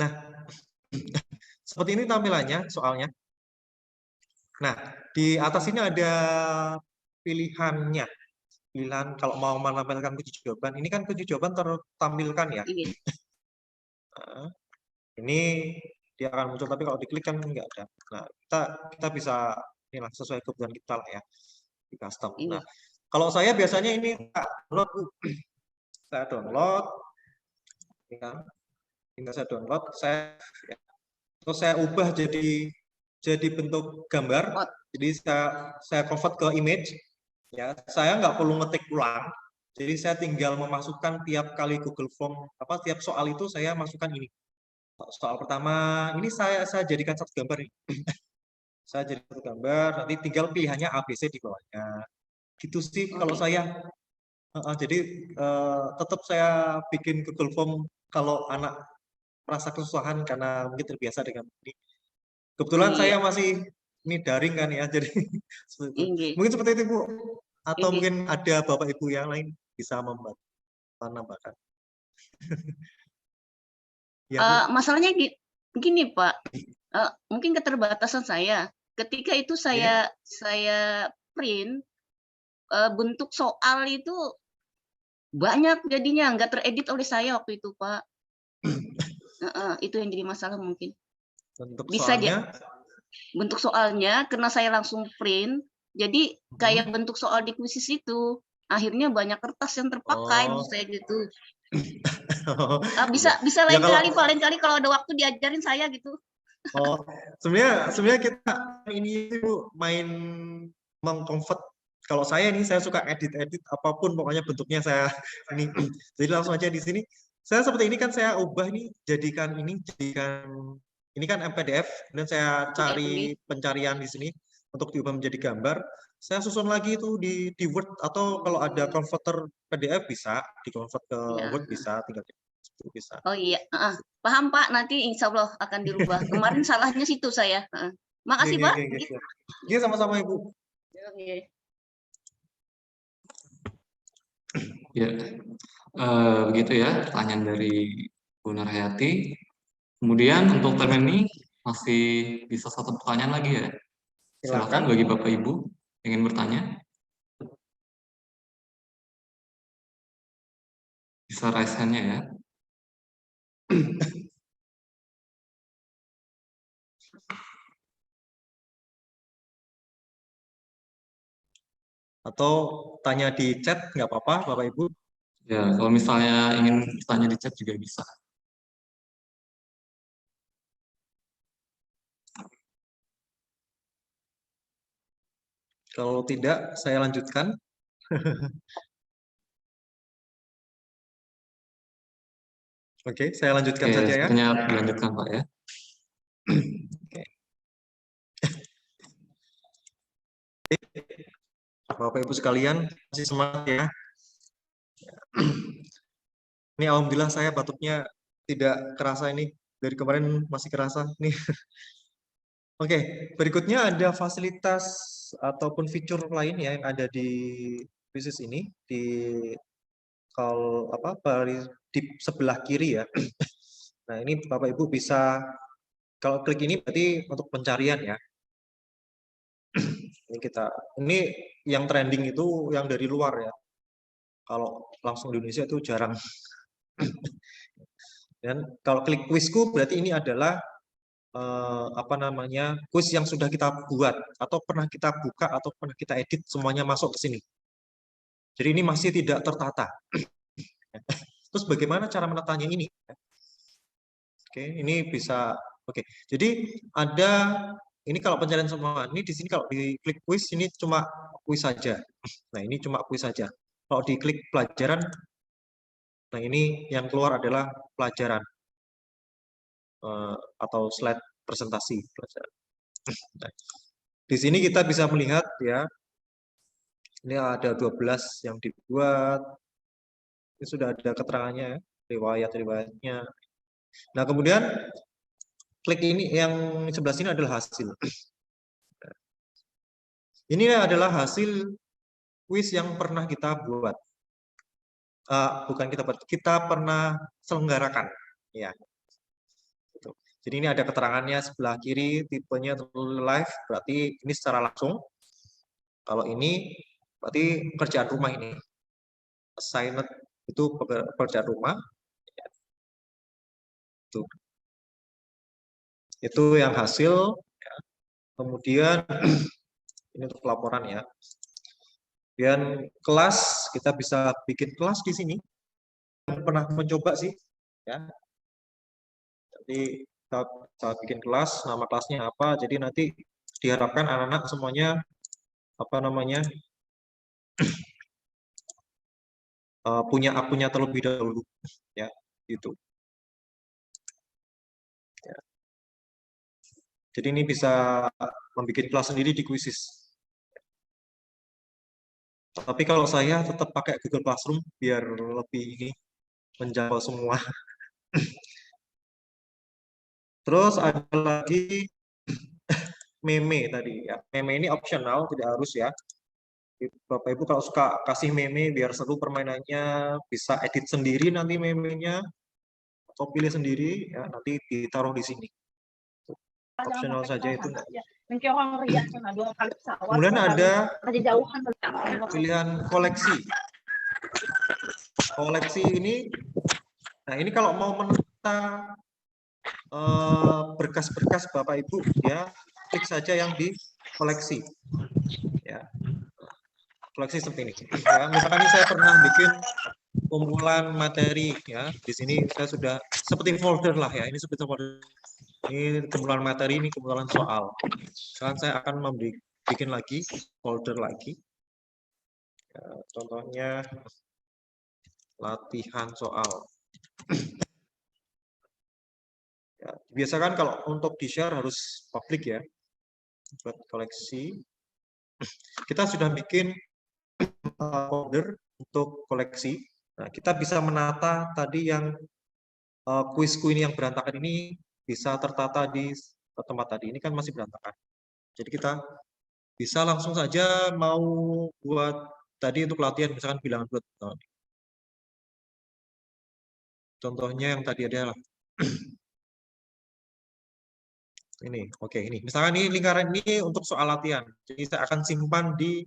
Nah, seperti ini tampilannya soalnya. Nah, di atas ini ada pilihannya. Pilihan kalau mau menampilkan kunci jawaban. Ini kan kunci jawaban tertampilkan ya. Iya. Nah, ini dia akan muncul, tapi kalau diklik kan nggak ada. Nah, kita bisa inilah sesuai kebutuhan kita lah ya, di custom. Iya. Nah, kalau saya biasanya ini download, saya download, ini kan, tinggal saya download, terus saya ubah jadi bentuk gambar. Jadi saya convert ke image. Ya, saya nggak perlu ngetik ulang. Jadi saya tinggal memasukkan tiap kali Google Form, tiap soal itu saya masukkan ini. Soal pertama ini saya jadikan satu gambar ini. Saya jadi satu gambar, nanti tinggal pilihannya ABC di bawahnya. Gitu sih kalau saya. Jadi tetap saya bikin Google Form kalau anak merasa kesusahan karena mungkin terbiasa dengan ini. Kebetulan saya masih ini daring kan ya, jadi seperti itu. Iya. Mungkin seperti itu Bu. Atau Iya. mungkin ada Bapak Ibu yang lain bisa menambahkan. Ya, Bu. Masalahnya gini Pak, mungkin keterbatasan saya. Ketika itu saya print, bentuk soal itu banyak jadinya, nggak teredit oleh saya waktu itu Pak. Itu yang jadi masalah mungkin. Bentuk Bisa soalnya, bentuk soalnya karena saya langsung print, jadi kayak bentuk soal di kuisis itu. Akhirnya banyak kertas yang terpakai, Oh. saya gitu. Iya. Bisa Ya, lain kali kalau ada waktu diajarin saya gitu. Oh, sebenarnya kita ini Bu main mengconvert. Kalau saya nih, saya suka edit apapun pokoknya bentuknya saya ini. Jadi langsung aja di sini. Saya seperti ini kan saya ubah nih jadikan ini kan MPDF, dan saya cari pencarian di sini untuk diubah menjadi gambar. Saya susun lagi itu di Word, atau kalau ada converter PDF bisa di-convert ke Word, bisa tinggal bisa. Oh iya, paham Pak. Nanti insya Allah akan dirubah. Kemarin salahnya situ saya. Makasih Pak. Iya, sama-sama Ibu. Ya, begitu ya pertanyaan dari Bu Nurhayati. Kemudian untuk term ini masih bisa satu pertanyaan lagi ya. Silakan bagi Bapak Ibu ingin bertanya. Bisa raise hand-nya ya. Atau tanya di chat, nggak apa-apa Bapak Ibu. Ya, kalau misalnya ingin bertanya di chat juga bisa. Kalau tidak, saya lanjutkan. Oke, saya lanjutkan saja ya. Sepertinya dilanjutkan Pak ya. Bapak Ibu sekalian, masih semangat ya. Ini alhamdulillah saya batuknya tidak kerasa ini. Dari kemarin masih kerasa nih. Oke, berikutnya ada fasilitas ataupun fitur lain ya yang ada di bisnis ini, di di sebelah kiri ya. Nah, ini Bapak Ibu bisa, kalau klik ini berarti untuk pencarian ya. Ini yang trending itu yang dari luar ya. Kalau langsung di Indonesia itu jarang. Dan kalau klik kuisku berarti ini adalah kuis yang sudah kita buat atau pernah kita buka atau pernah kita edit, semuanya masuk ke sini. Jadi ini masih tidak tertata. Terus bagaimana cara menatanya ini? Oke, ini bisa. Oke, jadi ada ini kalau pencarian semua. Ini di sini kalau diklik kuis ini cuma kuis saja. Nah, ini cuma kuis saja. Kalau diklik pelajaran, nah ini yang keluar adalah pelajaran atau slide presentasi pelajaran. Nah, di sini kita bisa melihat ya, ini ada 12 yang dibuat. Ini sudah ada keterangannya ya, riwayat-riwayatnya. Nah, kemudian klik ini yang sebelah sini adalah hasil. Ini adalah hasil kuis yang pernah kita buat. Bukan kita buat, kita pernah selenggarakan ya. Jadi ini ada keterangannya sebelah kiri, tipenya live, berarti ini secara langsung. Kalau ini berarti pekerjaan rumah ini. Assignment itu pekerjaan rumah. Itu yang hasil. Kemudian ini untuk laporan ya. Kemudian kelas, kita bisa bikin kelas di sini. Pernah mencoba sih, ya. Jadi kita bikin kelas, nama kelasnya apa. Jadi nanti diharapkan anak-anak semuanya apa namanya punya akunnya terlebih dahulu, ya, gitu. Ya. Jadi ini bisa membuat kelas sendiri di Quizzes. Tapi kalau saya tetap pakai Google Classroom biar lebih ini menjangkau semua. Terus ada lagi meme tadi ya. Meme ini optional, tidak harus ya. Bapak Ibu kalau suka kasih meme biar seru permainannya, bisa edit sendiri nanti memenya atau pilih sendiri ya, nanti ditaruh di sini. Optional saja itu enggak. Kemudian ada pilihan koleksi. Koleksi ini, nah ini kalau mau menata berkas-berkas Bapak Ibu ya, klik saja yang di koleksi. Ya. Koleksi seperti ini. Ya, misalkan ini saya pernah bikin kumpulan materi ya. Di sini saya sudah seperti folder lah ya. Ini seperti folder. Ini kumpulan materi, ini kumpulan soal. Sekarang saya akan bikin lagi folder lagi. Ya, contohnya latihan soal. Ya, biasakan kalau untuk di-share harus publik ya. Buat koleksi. Kita sudah bikin folder untuk koleksi. Nah, kita bisa menata tadi yang kuisku ini yang berantakan ini bisa tertata di tempat tadi. Ini kan masih berantakan. Jadi kita bisa langsung saja mau buat tadi untuk latihan, misalkan bilangan bulat. Contohnya yang tadi adalah ini, oke ini. Misalkan ini lingkaran ini untuk soal latihan. Jadi saya akan simpan di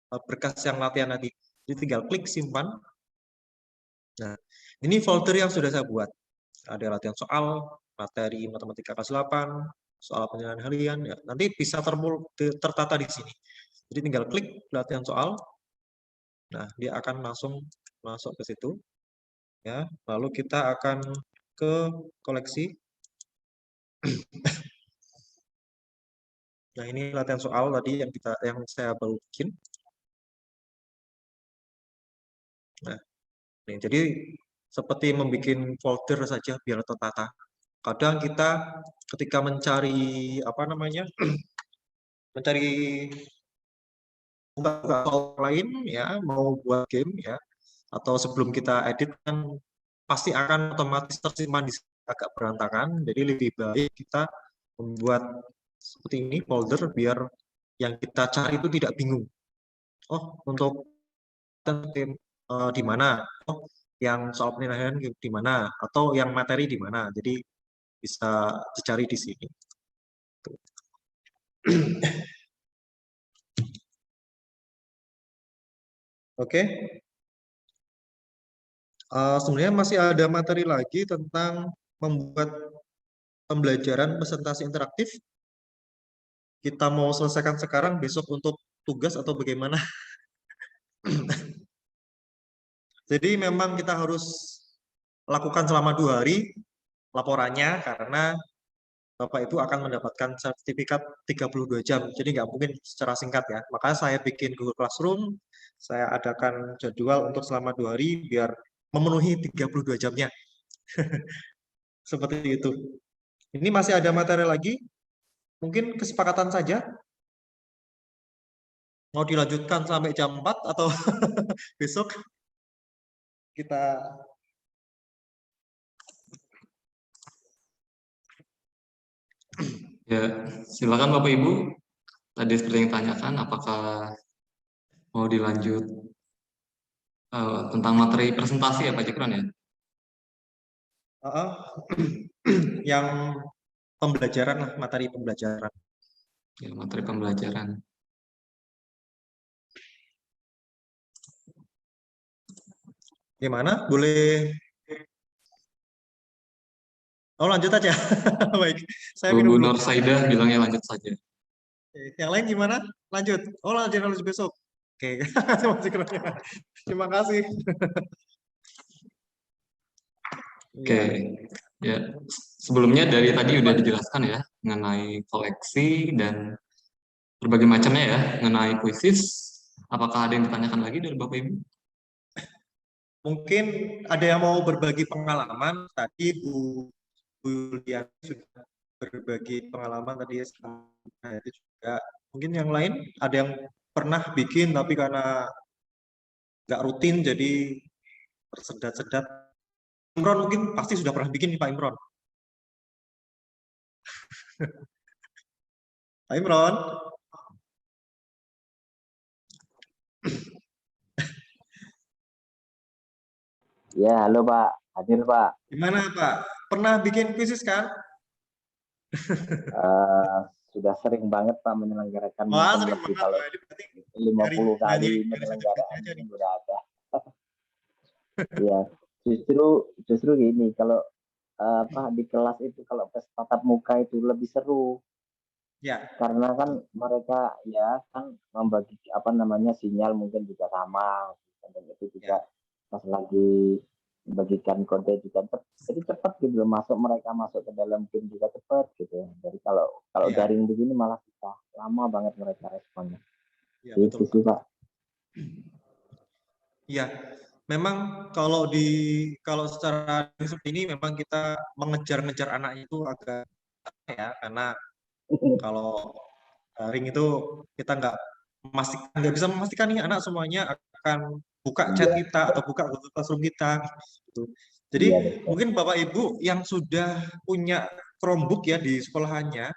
berkas yang latihan nanti. Jadi tinggal klik simpan. Nah, ini folder yang sudah saya buat. Ada latihan soal, materi matematika kelas 8, soal penilaian harian. Ya. Nanti bisa tertata di sini. Jadi tinggal klik latihan soal. Nah, dia akan langsung masuk ke situ. Ya, lalu kita akan ke koleksi. Nah, ini latihan soal tadi yang saya baru bikin. Nah, ini jadi seperti membuat folder saja biar tertata. Kadang kita ketika mencari apa namanya, mencari soal lain ya, mau buat game ya, atau sebelum kita edit kan pasti akan otomatis tersimpan di agak berantakan. Jadi lebih baik kita membuat seperti ini folder biar yang kita cari itu tidak bingung. Oh, untuk di mana? Oh, yang soal penilaian di mana? Atau yang materi di mana? Jadi bisa dicari di sini. Oke. Sebenarnya masih ada materi lagi tentang membuat pembelajaran presentasi interaktif. Kita mau selesaikan sekarang, besok untuk tugas atau bagaimana? Jadi memang kita harus lakukan selama 2 hari laporannya karena Bapak Ibu akan mendapatkan sertifikat 32 jam. Jadi nggak mungkin secara singkat ya. Makanya saya bikin Google Classroom, saya adakan jadwal untuk selama 2 hari biar memenuhi 32 jamnya. Seperti itu. Ini masih ada materi lagi. Mungkin kesepakatan saja. Mau dilanjutkan sampai jam 4 atau besok kita Ya, silakan Bapak Ibu. Tadi seperti yang ditanyakan, apakah mau dilanjut tentang materi presentasi ya Pak Cikron ya? yang pembelajaran lah, materi pembelajaran. Ya, materi pembelajaran. Gimana? Boleh? Oh, lanjut aja. Baik, saya minum Bu dulu. Nur Saidah bilangnya lanjut saja. Oke, yang lain gimana? Lanjut. Oh, lanjut besok. Oke, masih kurang. Terima kasih. Oke, ya sebelumnya dari tadi udah dijelaskan ya mengenai koleksi dan berbagai macamnya ya mengenai kuisis. Apakah ada yang ditanyakan lagi dari Bapak Ibu? Mungkin ada yang mau berbagi pengalaman. Tadi Bu Yuliani sudah berbagi pengalaman tadi sama itu juga. Mungkin yang lain ada yang pernah bikin tapi karena nggak rutin jadi tersedat-sedat. Imron mungkin pasti sudah pernah bikin nih Pak Imron. Pak Imron. Ya, halo Pak. Hadir Pak. Gimana Pak? Pernah bikin kuisis kan? Sudah sering banget Pak menyelenggarakan. Wah, mungkin sering lebih banget. kalau Wah, ini berarti 50 kali dari penyelenggaraan aja nih. mungkin sudah ada. Ya, justru gini, kalau di kelas itu kalau tes tatap muka itu lebih seru. Ya. Karena kan mereka ya kan membagi sinyal mungkin juga sama, dan itu juga pas lagi membagikan kode juga jadi cepat gitu mereka masuk ke dalam game juga cepat gitu. Jadi kalau daring begini malah kita lama banget mereka responnya. Ya, itu betul. sih Pak. Iya, memang kalau secara seperti ini memang kita mengejar-ngejar anak itu agak ya, karena kalau daring itu kita nggak bisa memastikan nih anak semuanya akan buka chat kita atau buka Google Classroom kita gitu. Jadi mungkin Bapak Ibu yang sudah punya Chromebook ya di sekolahannya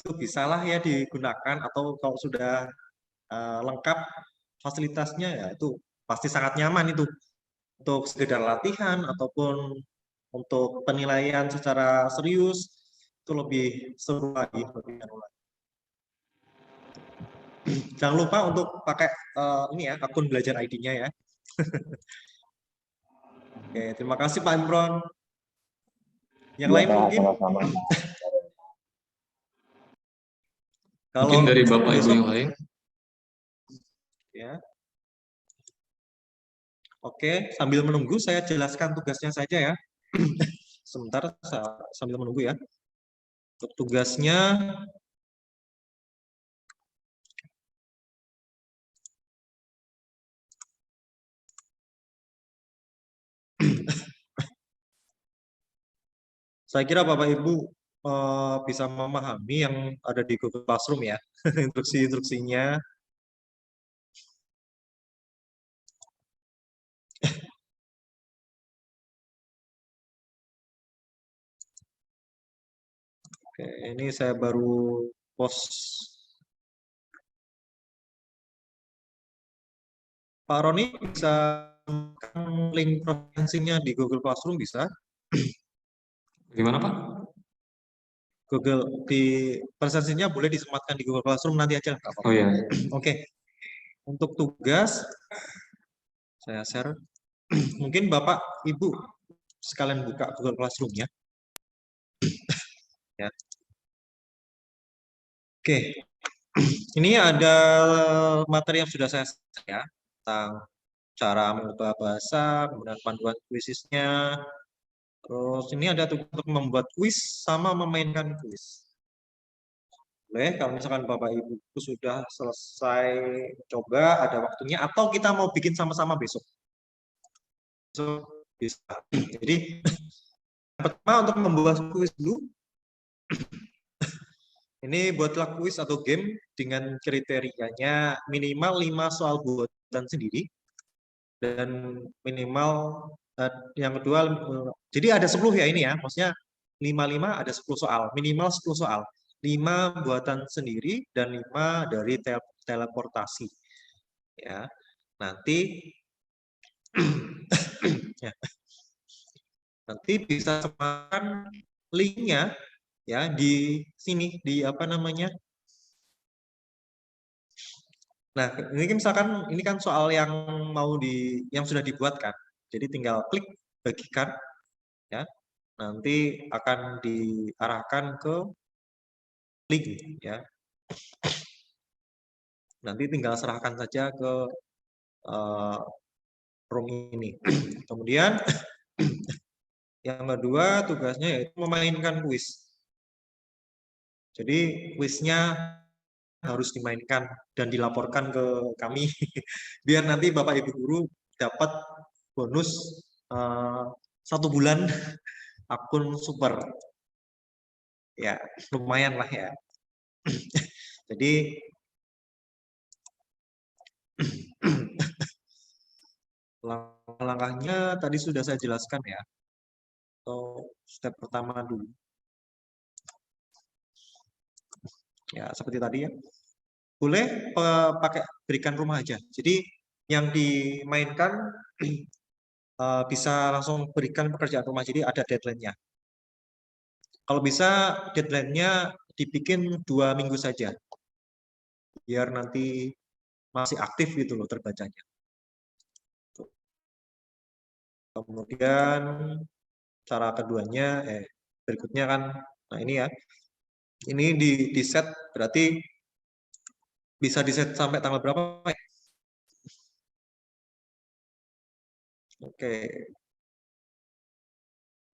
itu bisalah ya digunakan, atau kalau sudah lengkap fasilitasnya ya itu pasti sangat nyaman itu untuk sekedar latihan ataupun untuk penilaian secara serius itu lebih seru lagi, lebih seru lagi. Jangan lupa untuk pakai ini ya, akun belajar ID-nya ya. Oke, terima kasih Pak Imron. Yang lain Pak, mungkin sama-sama. kalau Mungkin dari Bapak Ibu besok yang lain. ya. Oke, sambil menunggu saya jelaskan tugasnya saja ya. Sebentar sambil menunggu ya. Untuk tugasnya saya kira Bapak Ibu bisa memahami yang ada di Google Classroom ya, instruksi-instruksinya. Oke, ini saya baru post. Pak Roni bisa link presensinya di Google Classroom bisa? Bagaimana Pak? Google di presensinya boleh disematkan di Google Classroom nanti aja. Oh ya. Oke. Untuk tugas saya share. Mungkin Bapak Ibu sekalian buka Google Classroom ya. Ya. Oke. Ini ada materi yang sudah saya share ya tentang cara mengubah bahasa, kemudian panduan kuisisnya. Terus ini ada tugas untuk membuat kuis sama memainkan kuis. Boleh, kalau misalkan Bapak Ibu sudah selesai coba, ada waktunya, atau kita mau bikin sama-sama besok. Besok bisa. Jadi, yang pertama untuk membuat kuis dulu. Ini buatlah kuis atau game dengan kriterianya minimal 5 soal buatan sendiri. Dan minimal, yang kedua, jadi ada 10 ya ini ya, maksudnya 5 ada 10 soal, minimal 10 soal. 5 buatan sendiri dan 5 dari teleportasi. Ya, nanti ya, nanti bisa sematkan linknya ya di sini di apa namanya. Nah, ini kan misalkan ini kan soal yang yang sudah dibuat kan. Jadi tinggal klik bagikan ya. Nanti akan diarahkan ke link ya. Nanti tinggal serahkan saja ke room ini. Kemudian yang kedua tugasnya yaitu memainkan kuis. Jadi kuisnya harus dimainkan dan dilaporkan ke kami biar nanti Bapak Ibu guru dapat bonus 1 bulan akun super. Ya, lumayan lah ya. Jadi langkah-langkahnya tadi sudah saya jelaskan ya. Atau step pertama dulu. Ya, seperti tadi ya. Boleh pakai berikan rumah aja. Jadi yang dimainkan bisa langsung berikan pekerjaan rumah. Jadi ada deadline-nya. Kalau bisa deadline-nya dibikin 2 minggu saja. Biar nanti masih aktif gitu loh terbacanya. Kemudian cara keduanya, berikutnya kan, nah ini ya. Ini di set berarti bisa di set sampai tanggal berapa? Oke.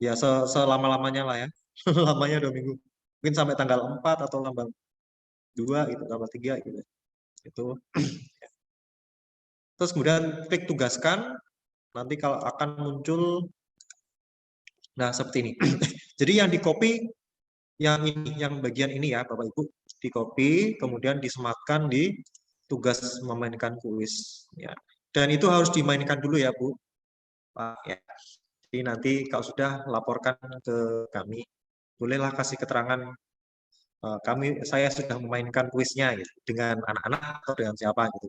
Ya selama-lamanya lah ya. Lamanya 2 minggu. Mungkin sampai tanggal 4 atau tanggal 2 gitu, tanggal 3 gitu. Itu. Terus kemudian klik tugaskan. Nanti kalau akan muncul, nah seperti ini. Jadi yang di copy yang ini, yang bagian ini ya Bapak Ibu, di copy kemudian disematkan di tugas memainkan kuis ya. Dan itu harus dimainkan dulu ya Bu. Pak ya. Jadi nanti kalau sudah laporkan ke kami, bolehlah kasih keterangan saya sudah memainkan kuisnya gitu, dengan anak-anak atau dengan siapa gitu.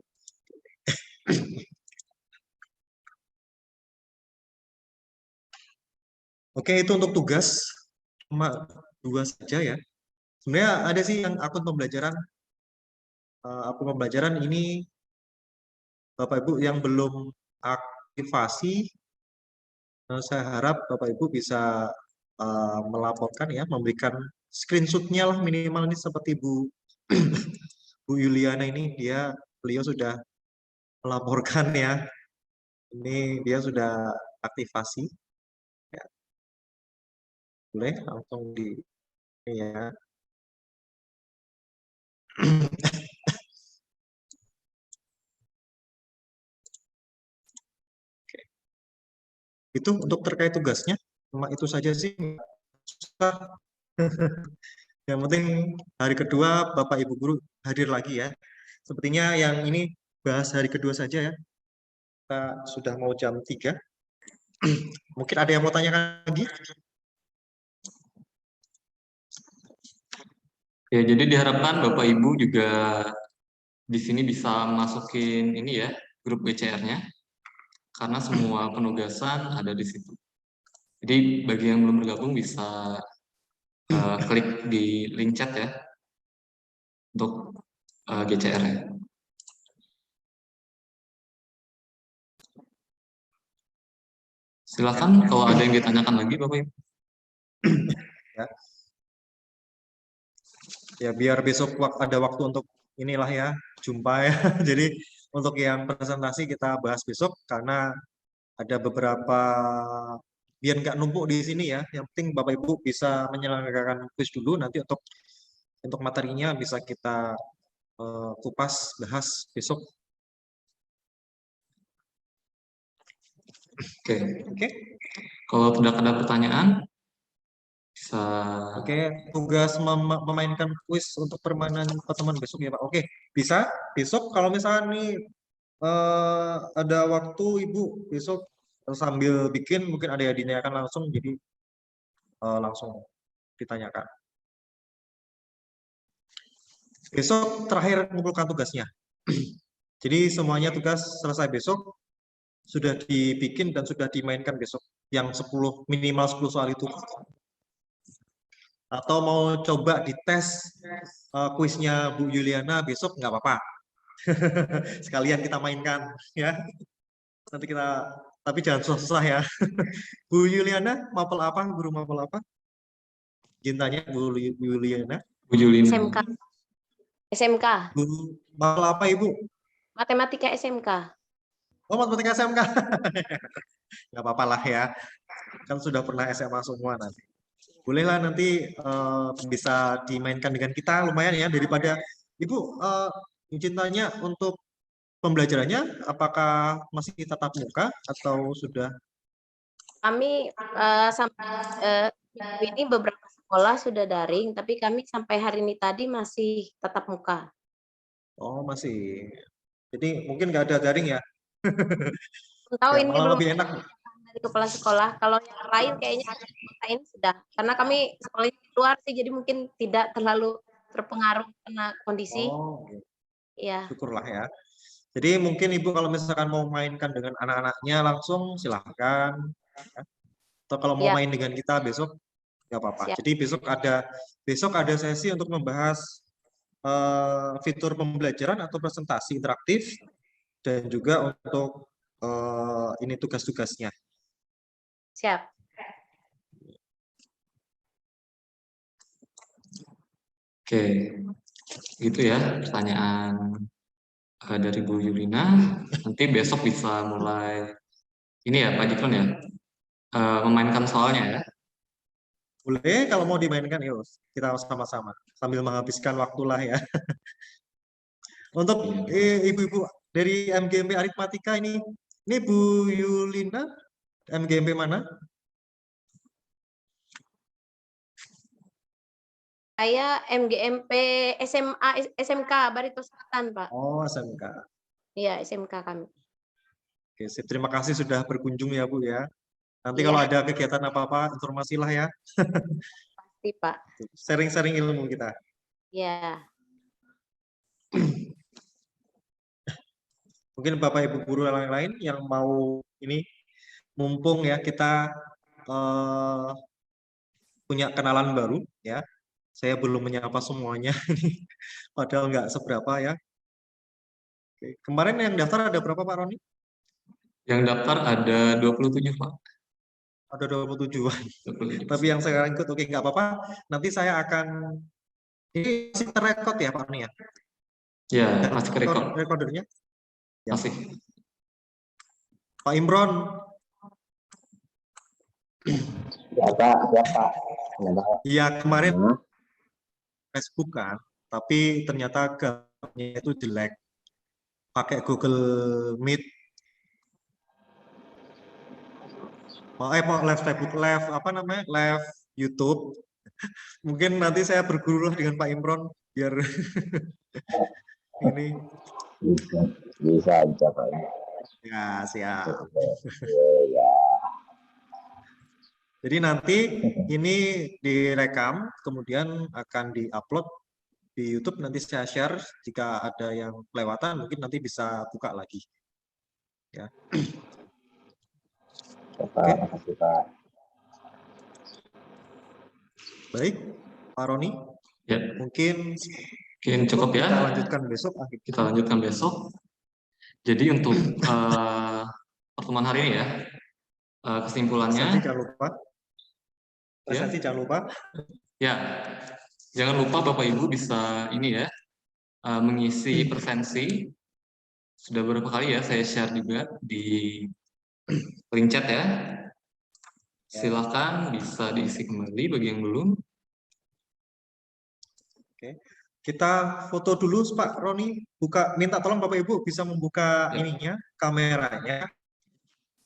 Oke, itu untuk tugas cuma 2 saja ya. Sebenarnya ada sih yang akun pembelajaran ini Bapak Ibu yang belum aktivasi. Saya harap Bapak Ibu bisa melaporkan ya, memberikan screenshot-nya lah minimal ini seperti Bu Bu Yuliana ini beliau sudah melaporkan ya. Ini dia sudah aktivasi. Ya. Boleh langsung di ya. Oke. Itu untuk terkait tugasnya, cuma itu saja sih. Yang penting hari kedua Bapak Ibu guru hadir lagi ya. Sepertinya yang ini bahas hari kedua saja ya. Kita sudah mau jam 3. Mungkin ada yang mau tanyakan lagi? Ya, jadi diharapkan Bapak Ibu juga di sini bisa masukin ini ya, grup BCR-nya. Karena semua penugasan ada di situ. Jadi bagi yang belum bergabung bisa klik di link chat ya untuk GCR-nya. Silakan kalau ada yang ditanyakan lagi Bapak Ibu. Ya. Ya biar besok ada waktu untuk inilah ya, jumpa ya. Jadi untuk yang presentasi kita bahas besok karena ada beberapa biar nggak numpuk di sini ya. Yang penting Bapak Ibu bisa menyelenggarakan kuis dulu, nanti untuk materinya bisa kita kupas bahas besok. Oke. Kalau tidak ada pertanyaan, bisa. Oke, tugas memainkan kuis untuk permainan pertemuan besok ya Pak. Oke, bisa besok kalau misalnya nih ada waktu Ibu besok sambil bikin mungkin ada yang ditanyakan langsung, jadi langsung ditanyakan. Besok terakhir mengumpulkan tugasnya. Jadi semuanya tugas selesai besok, sudah dibikin dan sudah dimainkan besok. Yang minimal 10 soal itu. Atau mau coba dites kuisnya Bu Yuliana besok nggak apa-apa. Sekalian kita mainkan ya. Nanti kita, tapi jangan susah-susah ya. Bu Yuliana, mapel apa? Guru mapel apa? Gintanya Bu Yuliana. Bu Julina. SMK. SMK. Guru mapel apa Ibu? Matematika SMK. Oh, matematika SMK. Nggak apa-apa lah ya. Kan sudah pernah SMA semua nanti. Bolehlah nanti bisa dimainkan dengan kita lumayan ya, daripada Ibu izin tanya untuk pembelajarannya apakah masih tatap muka atau sudah? Kami sampai minggu ini beberapa sekolah sudah daring, tapi kami sampai hari ini tadi masih tatap muka. Oh, masih. Jadi mungkin nggak ada daring ya? Tahu Ya, ini malah belum lebih enak. dari kepala sekolah. Kalau yang lain kayaknya kota ini sudah. Karena kami sekolahnya di luar sih, jadi mungkin tidak terlalu terpengaruh karena kondisi. Oh, oke. Ya, Syukurlah ya. Jadi mungkin Ibu kalau misalkan mau mainkan dengan anak-anaknya langsung silahkan. Atau kalau mau Ya. main dengan kita besok nggak apa-apa. Siap. Jadi besok ada sesi untuk membahas fitur pembelajaran atau presentasi interaktif dan juga untuk ini tugas-tugasnya. siap. Oke, gitu ya pertanyaan dari Bu Yulina. Nanti besok bisa mulai ini ya Pak Dikron ya, memainkan soalnya ya. Boleh kalau mau dimainkan, yuk kita sama-sama sambil menghabiskan waktu lah ya. Untuk ibu-ibu dari MGMP Aritmatika ini Bu Yulina, MGMP mana? Saya MGMP SMA SMK Barito Selatan, Pak. Oh, SMK. Iya, SMK kami. Oke, sip. Terima kasih sudah berkunjung ya Bu ya. Nanti Iya. kalau ada kegiatan apa-apa, informasilah ya. Pasti, Pak. Sharing-sharing ilmu kita. Iya. Mungkin Bapak Ibu guru yang lain yang mau ini, mumpung ya kita punya kenalan baru ya. Saya belum menyapa semuanya, padahal nggak seberapa ya. Oke. Kemarin yang daftar ada berapa Pak Roni? Yang daftar ada 27 Pak. Ada 27. 27. Tapi yang sekarang ikut, oke nggak apa-apa. Nanti saya akan, ini masih terrekod ya Pak Roni ya? Ya, masih kerekod. Rekordernya? Ya. Masih. Pak Imron. Ya Pak, ya Pak. Iya kemarin Hmm. Facebook kan, tapi ternyata gambarnya itu jelek. Pakai Google Meet. Mau live Facebook, live apa namanya? Live YouTube. Mungkin nanti saya berguru lah dengan Pak Imron biar ini. Bisa aja Pak. Ya, siap. Ya. Jadi nanti ini direkam, kemudian akan diupload di YouTube. Nanti saya share, jika ada yang kelewatan mungkin nanti bisa buka lagi. Ya. Pak, makasih Pak. Baik, Pak Roni, Ya, mungkin cukup ya. kita lanjutkan besok. Kita lanjutkan besok. Jadi untuk pertemuan hari ini ya, kesimpulannya. Jangan lupa. Presentasi jangan lupa. Ya, jangan lupa Bapak Ibu bisa ini ya, mengisi presensi. Sudah beberapa kali ya saya share juga di link chat ya. Silakan bisa diisi kembali bagi yang belum. Oke. Kita foto dulu Pak Roni. Minta tolong Bapak Ibu bisa membuka ininya, kameranya.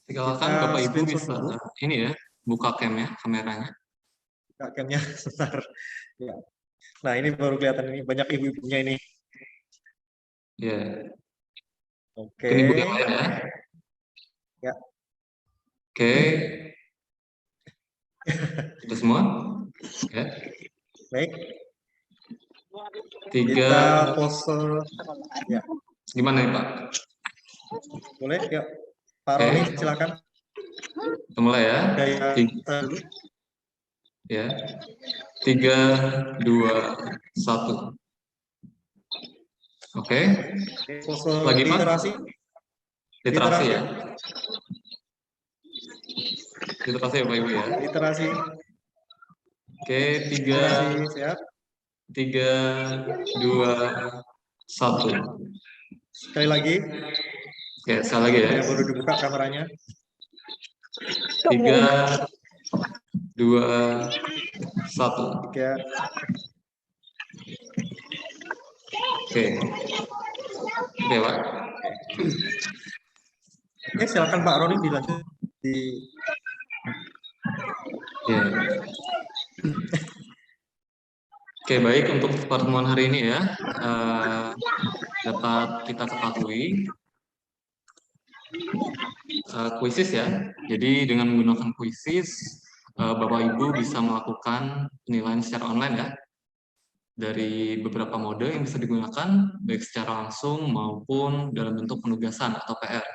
Silakan Kita Bapak Ibu screenshot bisa dulu. ini ya, buka kameranya. Buka camnya sebentar. Ya. Nah, ini baru kelihatan ini banyak ibu-ibunya ini. Ya. Oke. Ini ibu yang lain ya. Ya. Oke. Sudah semua? Ya. Baik. 3. Kita pose. Ya. Gimana nih Pak? Boleh? Yuk. Pak Roni silakan. Kita mulai ya. Gaya 3, dulu. Ya. 3, 2, 1. Oke. Pose Lagi, Pak? literasi. Literasi ya. Literasi ya Pak Ibu ya. Literasi. Oke, 3, Literasi, siap. 3, 2, 1. Sekali lagi. Oke, sekali lagi ya. Ya, baru dibuka kameranya. 3, 2, 1. 3. Oke. Oke, Pak. Oke, silakan Pak Roni dilanjut di Ya. Oke, baik untuk pertemuan hari ini ya, dapat kita ketahui kuisis ya. Jadi dengan menggunakan kuisis, Bapak Ibu bisa melakukan penilaian secara online ya, dari beberapa mode yang bisa digunakan, baik secara langsung maupun dalam bentuk penugasan atau PR.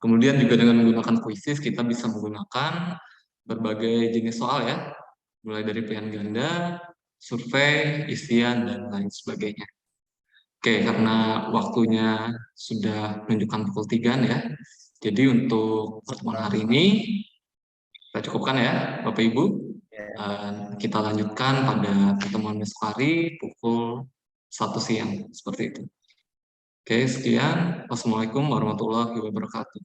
Kemudian juga dengan menggunakan kuisis, kita bisa menggunakan berbagai jenis soal ya, mulai dari pilihan ganda, survei, isian, dan lain sebagainya. Oke, karena waktunya sudah menunjukkan pukul 3 ya, jadi untuk pertemuan hari ini, kita cukupkan ya, Bapak Ibu. Kita lanjutkan pada pertemuan besok hari pukul 1 siang, seperti itu. Oke, sekian. Wassalamualaikum warahmatullahi wabarakatuh.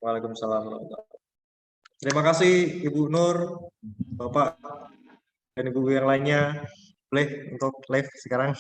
Waalaikumsalam warahmatullahi wabarakatuh. Terima kasih Ibu Nur, Bapak, dan Ibu yang lainnya. Boleh untuk live sekarang.